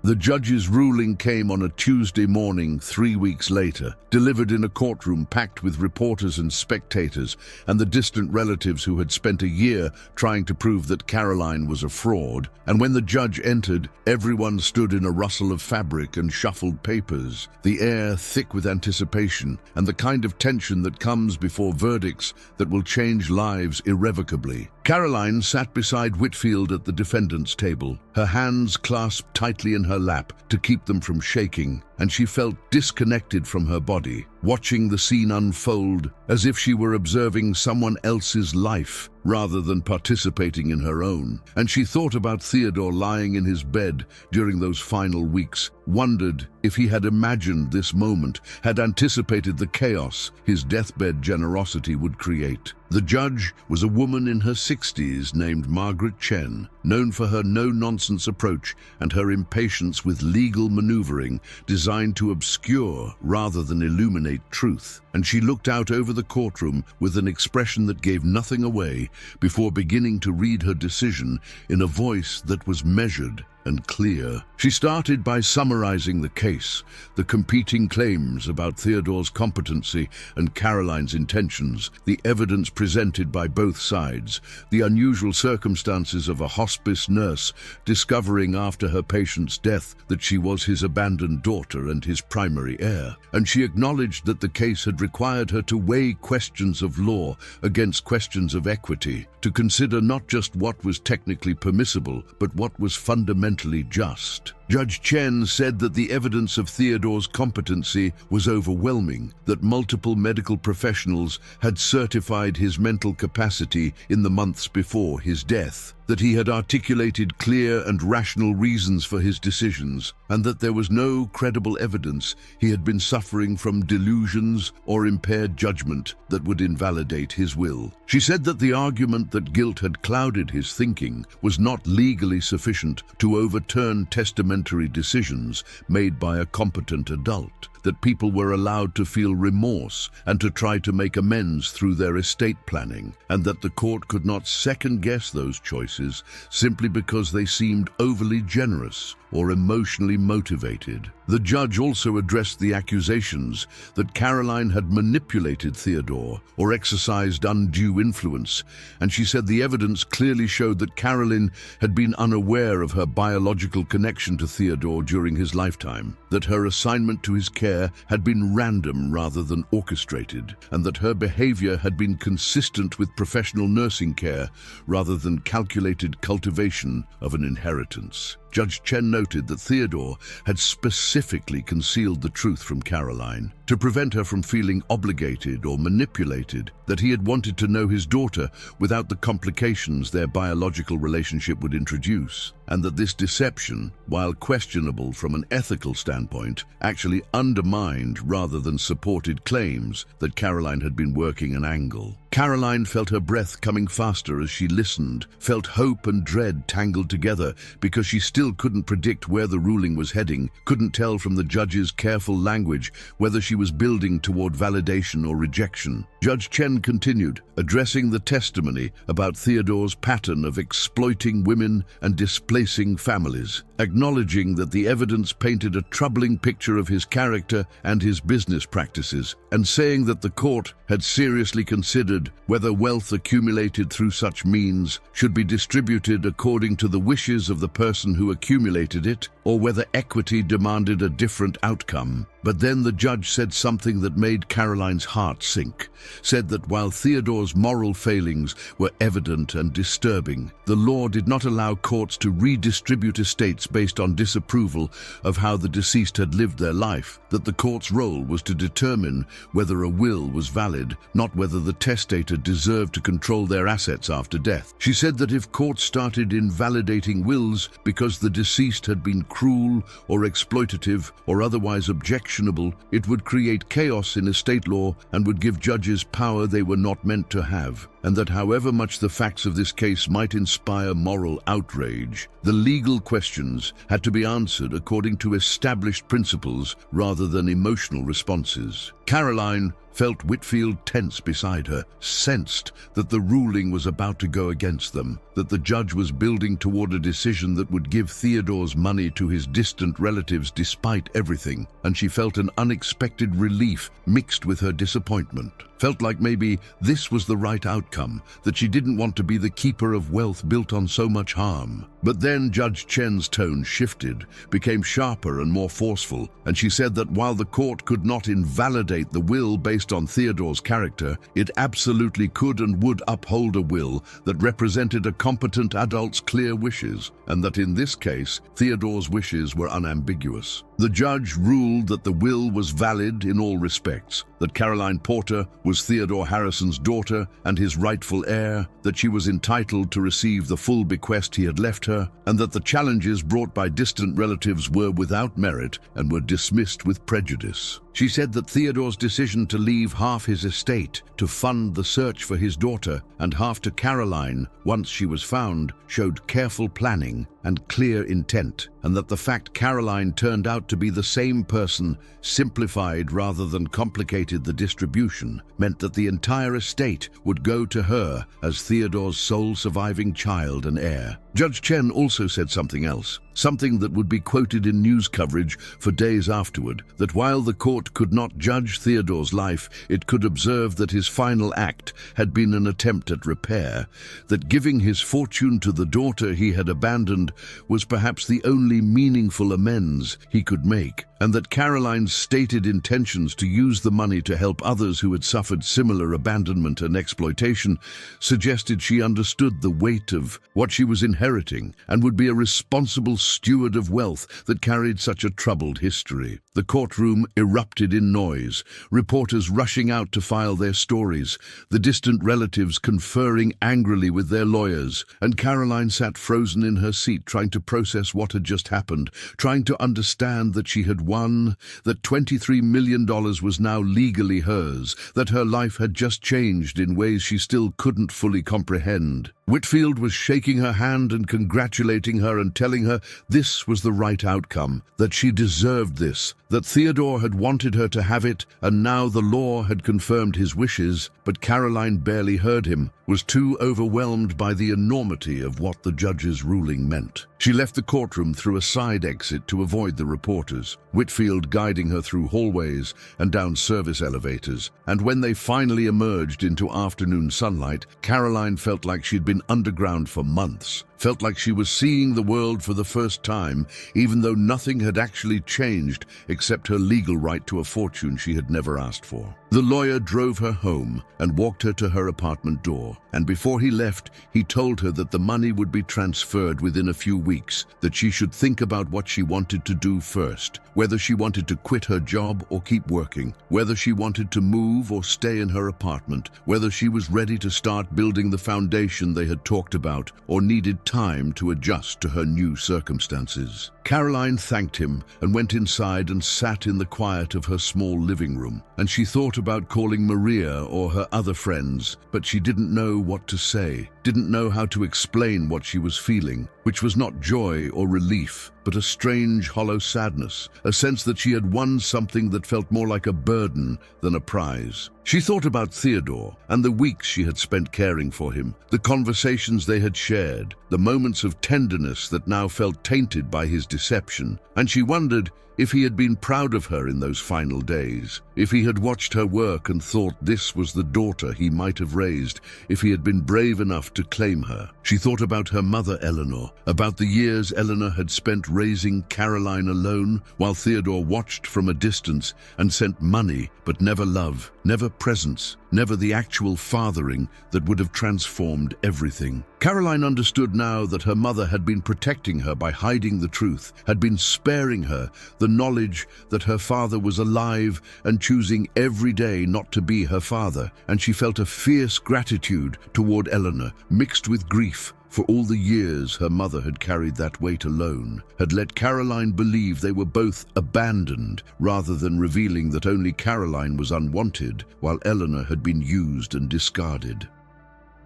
The judge's ruling came on a Tuesday morning 3 weeks later, delivered in a courtroom packed with reporters and spectators and the distant relatives who had spent a year trying to prove that Caroline was a fraud. And when the judge entered, everyone stood in a rustle of fabric and shuffled papers, the air thick with anticipation and the kind of tension that comes before verdicts that will change lives irrevocably. Caroline sat beside Whitfield at the defendant's table, her hands clasped tightly in her lap to keep them from shaking, and she felt disconnected from her body, watching the scene unfold as if she were observing someone else's life rather than participating in her own. And she thought about Theodore lying in his bed during those final weeks, wondered if he had imagined this moment, had anticipated the chaos his deathbed generosity would create. The judge was a woman in her 60s named Margaret Chen, known for her no-nonsense approach and her impatience with legal maneuvering designed to obscure rather than illuminate truth. And she looked out over the courtroom with an expression that gave nothing away before beginning to read her decision in a voice that was measured and clear. She started by summarizing the case, the competing claims about Theodore's competency and Caroline's intentions, the evidence presented by both sides, the unusual circumstances of a hospice nurse discovering after her patient's death that she was his abandoned daughter and his primary heir. And she acknowledged that the case had required her to weigh questions of law against questions of equity, to consider not just what was technically permissible, but what was fundamentally just. Judge Chen said that the evidence of Theodore's competency was overwhelming, that multiple medical professionals had certified his mental capacity in the months before his death, that he had articulated clear and rational reasons for his decisions, and that there was no credible evidence he had been suffering from delusions or impaired judgment that would invalidate his will. She said that the argument that guilt had clouded his thinking was not legally sufficient to overturn testamentary decisions made by a competent adult, that people were allowed to feel remorse and to try to make amends through their estate planning, and that the court could not second-guess those choices simply because they seemed overly generous or emotionally motivated. The judge also addressed the accusations that Caroline had manipulated Theodore or exercised undue influence, and she said the evidence clearly showed that Caroline had been unaware of her biological connection to Theodore during his lifetime, that her assignment to his care had been random rather than orchestrated, and that her behavior had been consistent with professional nursing care rather than calculated cultivation of an inheritance. Judge Chen noted that Theodore had specifically concealed the truth from Caroline to prevent her from feeling obligated or manipulated, that he had wanted to know his daughter without the complications their biological relationship would introduce, and that this deception, while questionable from an ethical standpoint, actually undermined rather than supported claims that Caroline had been working an angle. Caroline felt her breath coming faster as she listened, felt hope and dread tangled together because she still couldn't predict where the ruling was heading, couldn't tell from the judge's careful language whether she was building toward validation or rejection. Judge Chen continued, addressing the testimony about Theodore's pattern of exploiting women and displacing families, acknowledging that the evidence painted a troubling picture of his character and his business practices, and saying that the court had seriously considered whether wealth accumulated through such means should be distributed according to the wishes of the person who accumulated it, or whether equity demanded a different outcome. But then the judge said something that made Caroline's heart sink, said that while Theodore's moral failings were evident and disturbing, the law did not allow courts to redistribute estates based on disapproval of how the deceased had lived their life, that the court's role was to determine whether a will was valid, not whether the testator deserved to control their assets after death. She said that if courts started invalidating wills because the deceased had been cruel or exploitative or otherwise objectionable, it would create chaos in estate law and would give judges power they were not meant to have, and that however much the facts of this case might inspire moral outrage, the legal questions had to be answered according to established principles rather than emotional responses. Caroline felt Whitfield tense beside her, sensed that the ruling was about to go against them, that the judge was building toward a decision that would give Theodore's money to his distant relatives despite everything, and she felt an unexpected relief mixed with her disappointment. Felt like maybe this was the right outcome, that she didn't want to be the keeper of wealth built on so much harm. But then Judge Chen's tone shifted, became sharper and more forceful, and she said that while the court could not invalidate the will based on Theodore's character, it absolutely could and would uphold a will that represented a competent adult's clear wishes, and that in this case, Theodore's wishes were unambiguous. The judge ruled that the will was valid in all respects, that Caroline Porter was Theodore Harrison's daughter and his rightful heir, that she was entitled to receive the full bequest he had left her, and that the challenges brought by distant relatives were without merit and were dismissed with prejudice. She said that Theodore's decision to leave half his estate to fund the search for his daughter and half to Caroline once she was found showed careful planning and clear intent, and that the fact Caroline turned out to be the same person simplified rather than complicated the distribution, meant that the entire estate would go to her as Theodore's sole surviving child and heir. Judge Chen also said something else, something that would be quoted in news coverage for days afterward, that while the court could not judge Theodore's life, it could observe that his final act had been an attempt at repair, that giving his fortune to the daughter he had abandoned was perhaps the only meaningful amends he could make, and that Caroline's stated intentions to use the money to help others who had suffered similar abandonment and exploitation suggested she understood the weight of what she was inheriting and would be a responsible steward of wealth that carried such a troubled history. The courtroom erupted in noise, reporters rushing out to file their stories, the distant relatives conferring angrily with their lawyers, and Caroline sat frozen in her seat trying to process what had just happened, trying to understand that she had won, that $23 million was now legally hers, that her life had just changed in ways she still couldn't fully comprehend. Whitfield was shaking her hand and congratulating her and telling her this was the right outcome, that she deserved this, that Theodore had wanted her to have it, and now the law had confirmed his wishes, but Caroline barely heard him, was too overwhelmed by the enormity of what the judge's ruling meant. She left the courtroom through a side exit to avoid the reporters, Whitfield guiding her through hallways and down service elevators, and when they finally emerged into afternoon sunlight, Caroline felt like she'd been underground for months, felt like she was seeing the world for the first time, even though nothing had actually changed except her legal right to a fortune she had never asked for. The lawyer drove her home and walked her to her apartment door, and before he left, he told her that the money would be transferred within a few weeks, that she should think about what she wanted to do first, whether she wanted to quit her job or keep working, whether she wanted to move or stay in her apartment, whether she was ready to start building the foundation they had talked about or needed time to adjust to her new circumstances. Caroline thanked him and went inside and sat in the quiet of her small living room, and she thought about calling Maria or her other friends, but she didn't know what to say, didn't know how to explain what she was feeling, which was not joy or relief, but a strange, hollow sadness, a sense that she had won something that felt more like a burden than a prize. She thought about Theodore and the weeks she had spent caring for him, the conversations they had shared, the moments of tenderness that now felt tainted by his deception, and she wondered if he had been proud of her in those final days, if he had watched her work and thought this was the daughter he might have raised, if he had been brave enough to claim her. She thought about her mother Eleanor, about the years Eleanor had spent raising Caroline alone, while Theodore watched from a distance and sent money, but never love, never presence, never the actual fathering that would have transformed everything. Caroline understood now that her mother had been protecting her by hiding the truth, had been sparing her the knowledge that her father was alive and choosing every day not to be her father, and she felt a fierce gratitude toward Eleanor, mixed with grief for all the years her mother had carried that weight alone, had let Caroline believe they were both abandoned, rather than revealing that only Caroline was unwanted, while Eleanor had been used and discarded.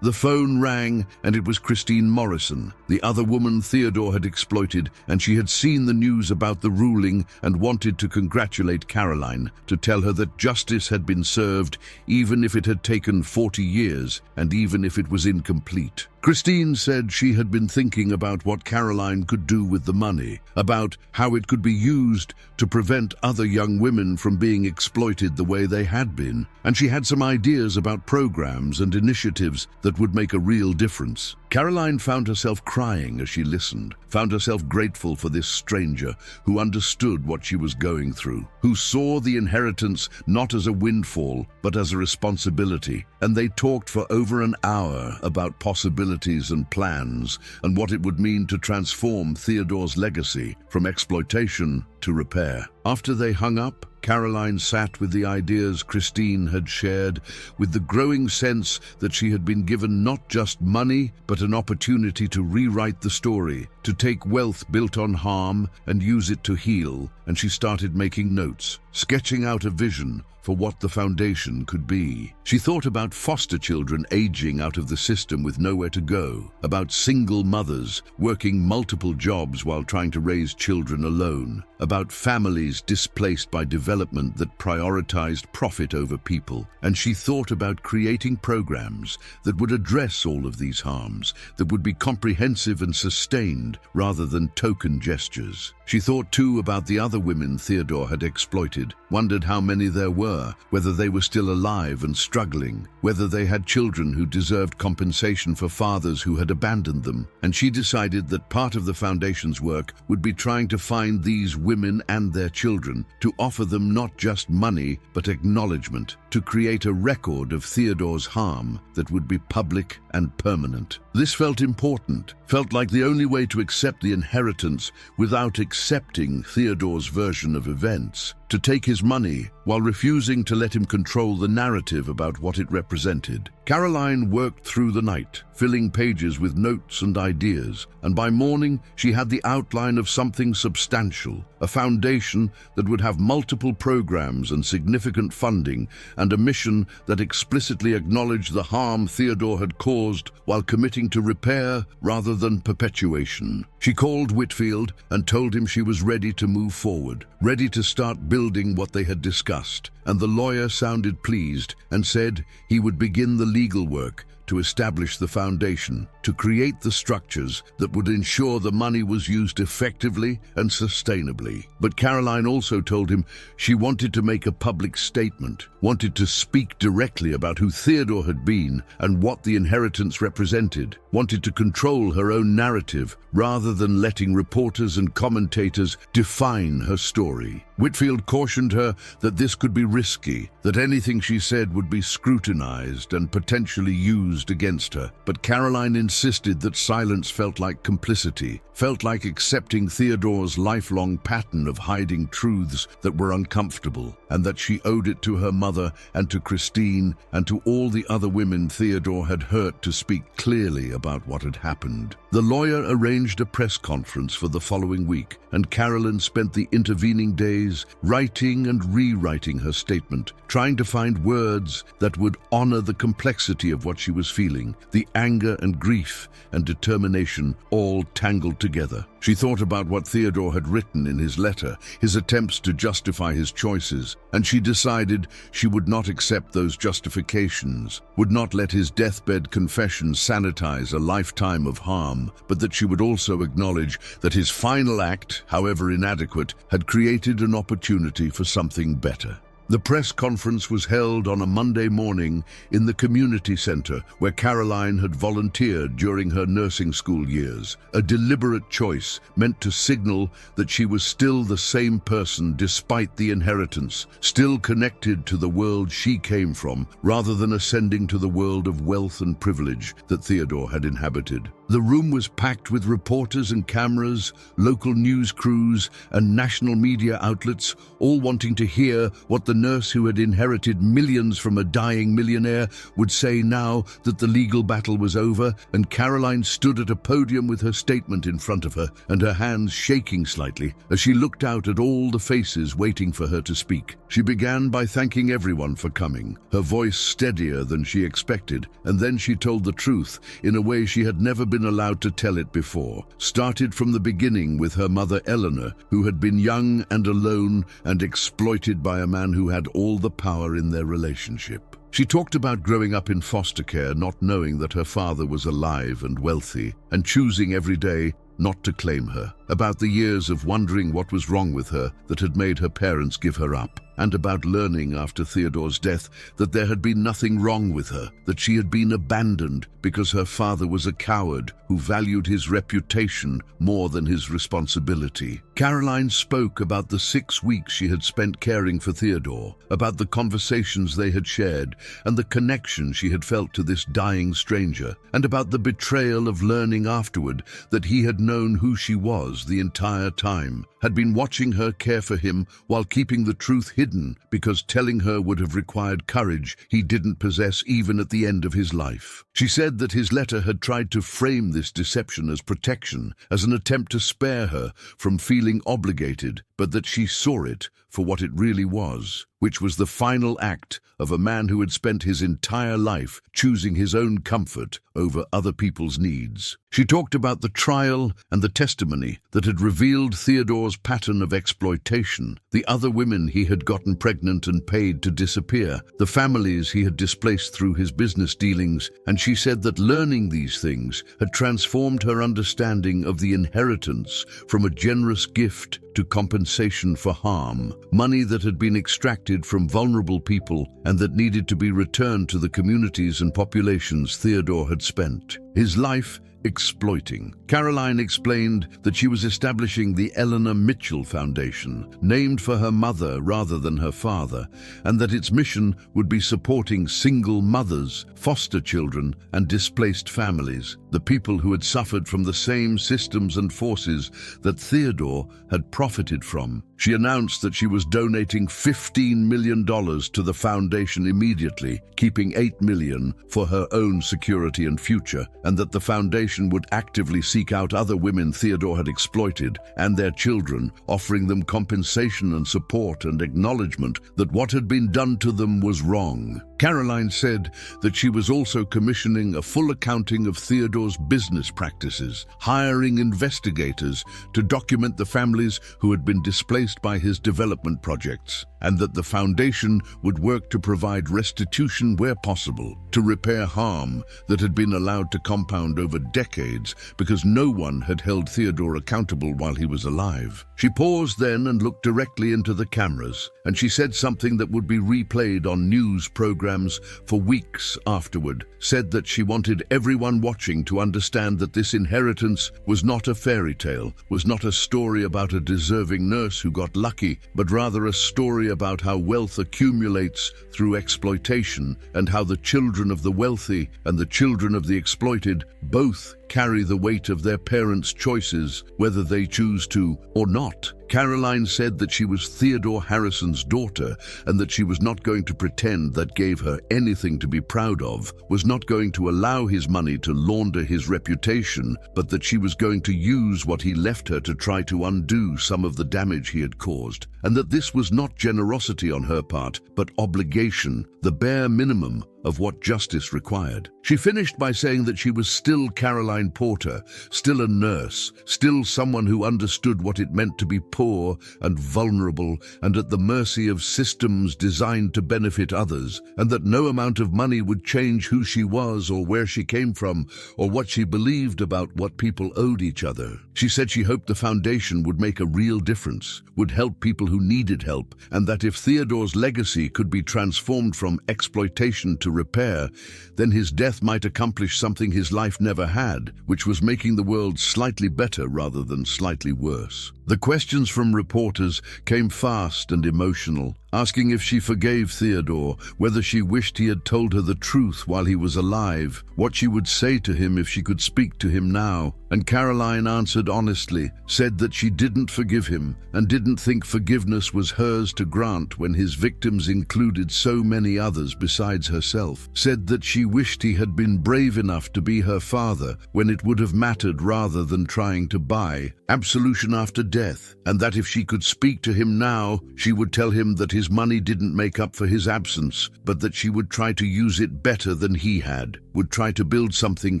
The phone rang, and it was Christine Morrison, the other woman Theodore had exploited, and she had seen the news about the ruling and wanted to congratulate Caroline, to tell her that justice had been served, even if it had taken 40 years, and even if it was incomplete. Christine said she had been thinking about what Caroline could do with the money, about how it could be used to prevent other young women from being exploited the way they had been, and she had some ideas about programs and initiatives that would make a real difference. Caroline found herself crying as she listened, found herself grateful for this stranger who understood what she was going through, who saw the inheritance not as a windfall, but as a responsibility. And they talked for over an hour about possibilities and plans, and what it would mean to transform Theodore's legacy from exploitation to repair. After they hung up, Caroline sat with the ideas Christine had shared, with the growing sense that she had been given not just money, but an opportunity to rewrite the story, to take wealth built on harm and use it to heal, and she started making notes, sketching out a vision for what the foundation could be. She thought about foster children aging out of the system with nowhere to go, about single mothers working multiple jobs while trying to raise children alone, about families displaced by development that prioritized profit over people, and she thought about creating programs that would address all of these harms, that would be comprehensive and sustained rather than token gestures. She thought too about the other women Theodore had exploited, wondered how many there were, whether they were still alive and struggling, whether they had children who deserved compensation for fathers who had abandoned them, and she decided that part of the foundation's work would be trying to find these women and their children, to offer them not just money but acknowledgement, to create a record of Theodore's harm that would be public and permanent. This felt important, felt like the only way to accept the inheritance without accepting Theodore's version of events, to take his money while refusing to let him control the narrative about what it represented. Caroline worked through the night, filling pages with notes and ideas, and by morning she had the outline of something substantial, a foundation that would have multiple programs and significant funding, and a mission that explicitly acknowledged the harm Theodore had caused while committing to repair rather than perpetuation. She called Whitfield and told him she was ready to move forward, ready to start building what they had discussed, and the lawyer sounded pleased and said he would begin the legal work to establish the foundation, to create the structures that would ensure the money was used effectively and sustainably. But Caroline also told him she wanted to make a public statement, wanted to speak directly about who Theodore had been and what the inheritance represented, wanted to control her own narrative rather than letting reporters and commentators define her story. Whitfield cautioned her that this could be risky, that anything she said would be scrutinized and potentially used against her. But Caroline insisted that silence felt like complicity, felt like accepting Theodore's lifelong pattern of hiding truths that were uncomfortable, and that she owed it to her mother and to Christine and to all the other women Theodore had hurt to speak clearly about what had happened. The lawyer arranged a press conference for the following week, and Caroline spent the intervening days writing and rewriting her statement, trying to find words that would honor the complexity of what she was was feeling, the anger and grief and determination all tangled together. She thought about what Theodore had written in his letter, his attempts to justify his choices, and she decided she would not accept those justifications, would not let his deathbed confession sanitize a lifetime of harm, but that she would also acknowledge that his final act, however inadequate, had created an opportunity for something better. The press conference was held on a Monday morning in the community center where Caroline had volunteered during her nursing school years, a deliberate choice meant to signal that she was still the same person despite the inheritance, still connected to the world she came from, rather than ascending to the world of wealth and privilege that Theodore had inhabited. The room was packed with reporters and cameras, local news crews, and national media outlets, all wanting to hear what the nurse who had inherited millions from a dying millionaire would say now that the legal battle was over, and Caroline stood at a podium with her statement in front of her and her hands shaking slightly as she looked out at all the faces waiting for her to speak. She began by thanking everyone for coming, her voice steadier than she expected, and then she told the truth in a way she had never been allowed to tell it before. Started from the beginning with her mother Eleanor, who had been young and alone and exploited by a man who had all the power in their relationship. She talked about growing up in foster care, not knowing that her father was alive and wealthy, and choosing every day not to claim her, about the years of wondering what was wrong with her that had made her parents give her up, and about learning after Theodore's death that there had been nothing wrong with her, that she had been abandoned because her father was a coward who valued his reputation more than his responsibility. Caroline spoke about the 6 weeks she had spent caring for Theodore, about the conversations they had shared and the connection she had felt to this dying stranger, and about the betrayal of learning afterward that he had known who she was the entire time, had been watching her care for him while keeping the truth hidden because telling her would have required courage he didn't possess even at the end of his life. She said that his letter had tried to frame this deception as protection, as an attempt to spare her from feeling obligated, but that she saw it for what it really was, which was the final act of a man who had spent his entire life choosing his own comfort over other people's needs. She talked about the trial and the testimony that had revealed Theodore's pattern of exploitation, the other women he had gotten pregnant and paid to disappear, the families he had displaced through his business dealings, and she said that learning these things had transformed her understanding of the inheritance from a generous gift to compensation for harm, money that had been extracted from vulnerable people and that needed to be returned to the communities and populations Theodore had spent his life exploiting. Caroline explained that she was establishing the Eleanor Mitchell Foundation, named for her mother rather than her father, and that its mission would be supporting single mothers, foster children, and displaced families, the people who had suffered from the same systems and forces that Theodore had profited from. She announced that she was donating $15 million to the foundation immediately, keeping $8 million for her own security and future, and that the foundation would actively seek out other women Theodore had exploited and their children, offering them compensation and support and acknowledgement that what had been done to them was wrong. Caroline said that she was also commissioning a full accounting of Theodore's business practices, hiring investigators to document the families who had been displaced by his development projects, and that the foundation would work to provide restitution where possible, to repair harm that had been allowed to compound over decades because no one had held Theodore accountable while he was alive. She paused then and looked directly into the cameras, and she said something that would be replayed on news programs for weeks afterward, said that she wanted everyone watching to understand that this inheritance was not a fairy tale, was not a story about a deserving nurse who got lucky, but rather a story about how wealth accumulates through exploitation and how the children of the wealthy and the children of the exploited both carry the weight of their parents' choices, whether they choose to or not. Caroline said that she was Theodore Harrison's daughter and that she was not going to pretend that gave her anything to be proud of, was not going to allow his money to launder his reputation, but that she was going to use what he left her to try to undo some of the damage he had caused, and that this was not generosity on her part, but obligation, the bare minimum of what justice required. She finished by saying that she was still Caroline Porter, still a nurse, still someone who understood what it meant to be poor and vulnerable and at the mercy of systems designed to benefit others, and that no amount of money would change who she was or where she came from or what she believed about what people owed each other. She said she hoped the foundation would make a real difference, would help people who needed help, and that if Theodore's legacy could be transformed from exploitation to repair, then his death might accomplish something his life never had, which was making the world slightly better rather than slightly worse. The questions from reporters came fast and emotional, asking if she forgave Theodore, whether she wished he had told her the truth while he was alive, what she would say to him if she could speak to him now. And Caroline answered honestly, said that she didn't forgive him and didn't think forgiveness was hers to grant when his victims included so many others besides herself, said that she wished he had been brave enough to be her father when it would have mattered rather than trying to buy absolution after death, and that if she could speak to him now, she would tell him that his money didn't make up for his absence, but that she would try to use it better than he had, would try to build something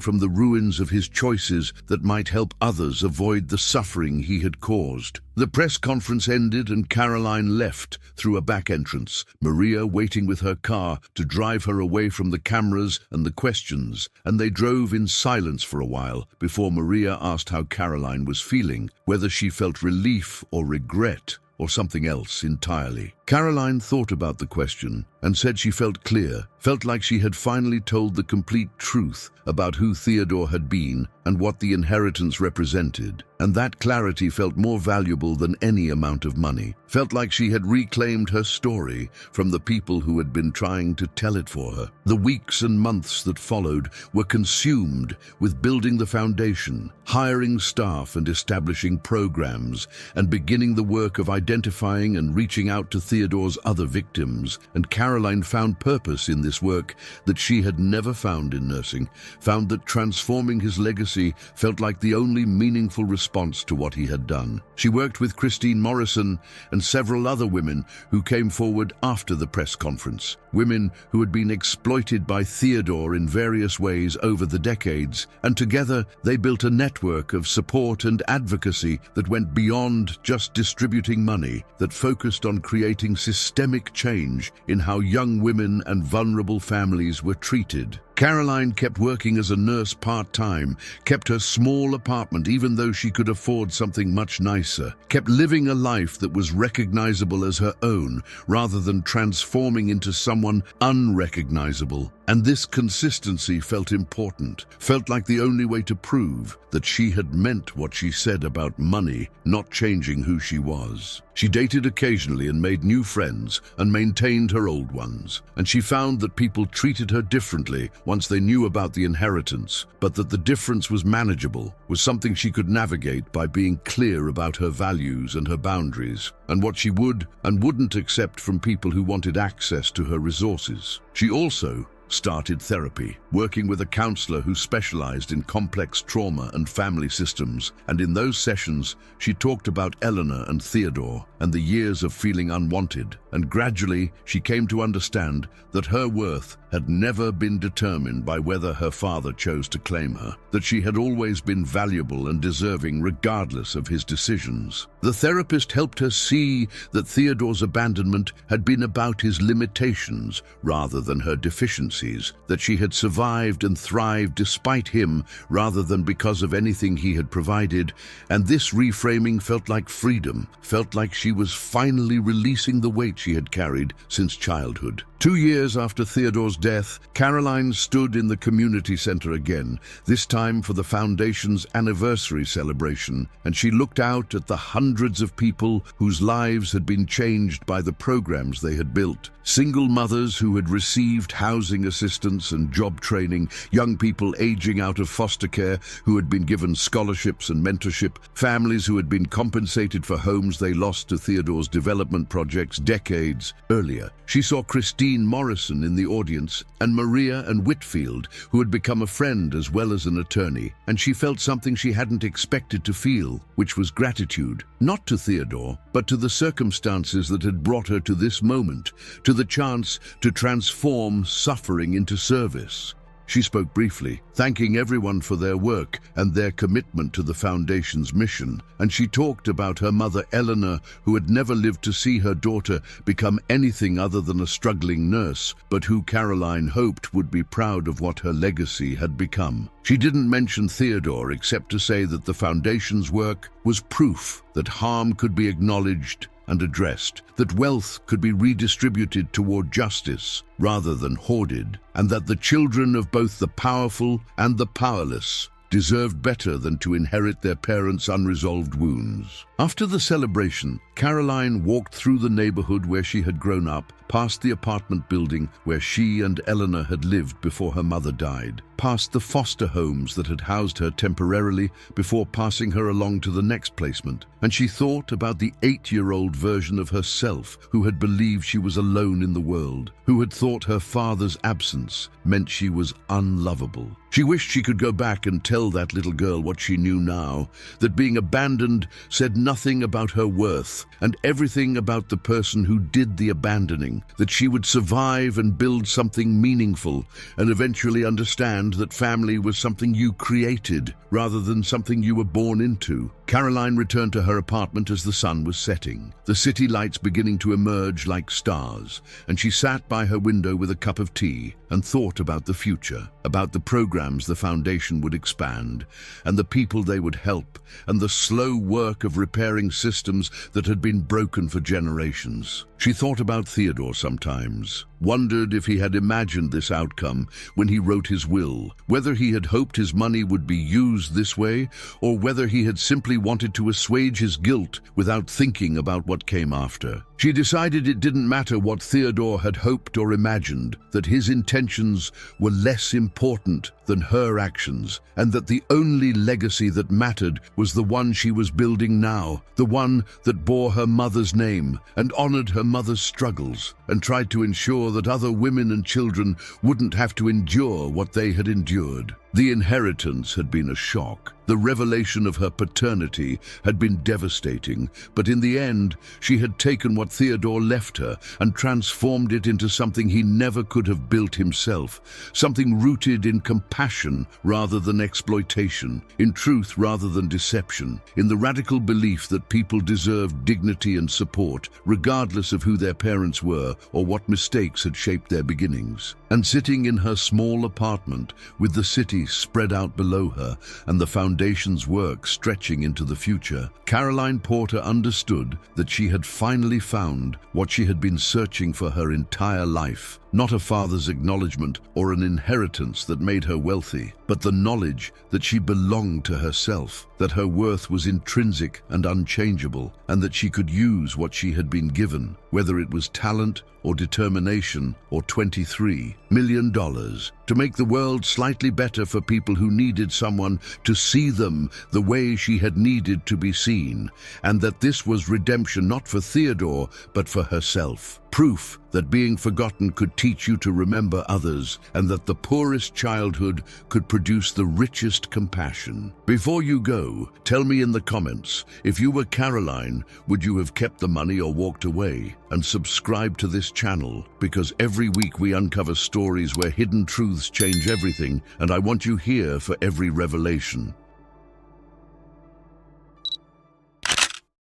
from the ruins of his choices that might help others avoid the suffering he had caused. The press conference ended and Caroline left through a back entrance, Maria waiting with her car to drive her away from the cameras and the questions, and they drove in silence for a while before Maria asked how Caroline was feeling, whether she felt relief or regret or something else entirely. Caroline thought about the question and said she felt clear, felt like she had finally told the complete truth about who Theodore had been and what the inheritance represented, and that clarity felt more valuable than any amount of money. Felt like she had reclaimed her story from the people who had been trying to tell it for her. The weeks and months that followed were consumed with building the foundation, hiring staff and establishing programs, and beginning the work of identifying and reaching out to Theodore's other victims. And Caroline found purpose in this work that she had never found in nursing, found that transforming his legacy felt like the only meaningful response to what he had done. She worked with Christine Morrison and several other women who came forward after the press conference, women who had been exploited by Theodore in various ways over the decades, and together they built a network of support and advocacy that went beyond just distributing money, that focused on creating systemic change in how young women and vulnerable families were treated. Caroline kept working as a nurse part-time, kept her small apartment even though she could afford something much nicer, kept living a life that was recognizable as her own rather than transforming into someone unrecognizable. And this consistency felt important, felt like the only way to prove that she had meant what she said about money, not changing who she was. She dated occasionally and made new friends and maintained her old ones. And she found that people treated her differently once they knew about the inheritance, but that the difference was manageable, was something she could navigate by being clear about her values and her boundaries, and what she would and wouldn't accept from people who wanted access to her resources. She also started therapy, working with a counselor who specialized in complex trauma and family systems, and in those sessions she talked about Eleanor and Theodore and the years of feeling unwanted, and gradually she came to understand that her worth had never been determined by whether her father chose to claim her, that she had always been valuable and deserving regardless of his decisions. The therapist helped her see that Theodore's abandonment had been about his limitations rather than her deficiencies, that she had survived and thrived despite him rather than because of anything he had provided, and this reframing felt like freedom, felt like she was finally releasing the weight she had carried since childhood. 2 years after Theodore's death, Caroline stood in the community center again, this time for the foundation's anniversary celebration, and she looked out at the hundreds of people whose lives had been changed by the programs they had built. Single mothers who had received housing assistance and job training, young people aging out of foster care who had been given scholarships and mentorship, families who had been compensated for homes they lost to Theodore's development projects decades earlier. She saw Christine Morrison in the audience and Maria and Whitfield, who had become a friend as well as an attorney, and she felt something she hadn't expected to feel, which was gratitude, not to Theodore, but to the circumstances that had brought her to this moment, to the chance to transform suffering into service. She spoke briefly, thanking everyone for their work and their commitment to the Foundation's mission, and she talked about her mother Eleanor, who had never lived to see her daughter become anything other than a struggling nurse, but who Caroline hoped would be proud of what her legacy had become. She didn't mention Theodore except to say that the Foundation's work was proof that harm could be acknowledged and addressed, that wealth could be redistributed toward justice rather than hoarded, and that the children of both the powerful and the powerless deserved better than to inherit their parents' unresolved wounds. After the celebration, Caroline walked through the neighborhood where she had grown up, past the apartment building where she and Eleanor had lived before her mother died, past the foster homes that had housed her temporarily before passing her along to the next placement, and she thought about the 8-year-old version of herself who had believed she was alone in the world, who had thought her father's absence meant she was unlovable. She wished she could go back and tell that little girl what she knew now, that being abandoned said nothing about her worth and everything about the person who did the abandoning, that she would survive and build something meaningful and eventually understand that family was something you created rather than something you were born into. Caroline returned to her apartment as the sun was setting, the city lights beginning to emerge like stars, and she sat by her window with a cup of tea and thought about the future, about the programs the Foundation would expand, and the people they would help, and the slow work of repairing systems that had been broken for generations. She thought about Theodore sometimes, wondered if he had imagined this outcome when he wrote his will, whether he had hoped his money would be used this way, or whether he had simply wanted to assuage his guilt without thinking about what came after. She decided it didn't matter what Theodore had hoped or imagined, that his intentions were less important than her actions, and that the only legacy that mattered was the one she was building now, the one that bore her mother's name and honored her mother's struggles, and tried to ensure that other women and children wouldn't have to endure what they had endured. The inheritance had been a shock. The revelation of her paternity had been devastating, but in the end, she had taken what Theodore left her and transformed it into something he never could have built himself, something rooted in compassion rather than exploitation, in truth rather than deception, in the radical belief that people deserved dignity and support, regardless of who their parents were or what mistakes had shaped their beginnings. And sitting in her small apartment, with the city spread out below her and the Foundation's work stretching into the future, Caroline Porter understood that she had finally found what she had been searching for her entire life. Not a father's acknowledgement or an inheritance that made her wealthy, but the knowledge that she belonged to herself, that her worth was intrinsic and unchangeable, and that she could use what she had been given, whether it was talent or determination or $23 million, to make the world slightly better for people who needed someone to see them the way she had needed to be seen, and that this was redemption not for Theodore, but for herself. Proof that being forgotten could teach you to remember others, and that the poorest childhood could produce the richest compassion. Before you go, tell me in the comments, if you were Caroline, would you have kept the money or walked away? And subscribe to this channel, because every week we uncover stories where hidden truths change everything, and I want you here for every revelation.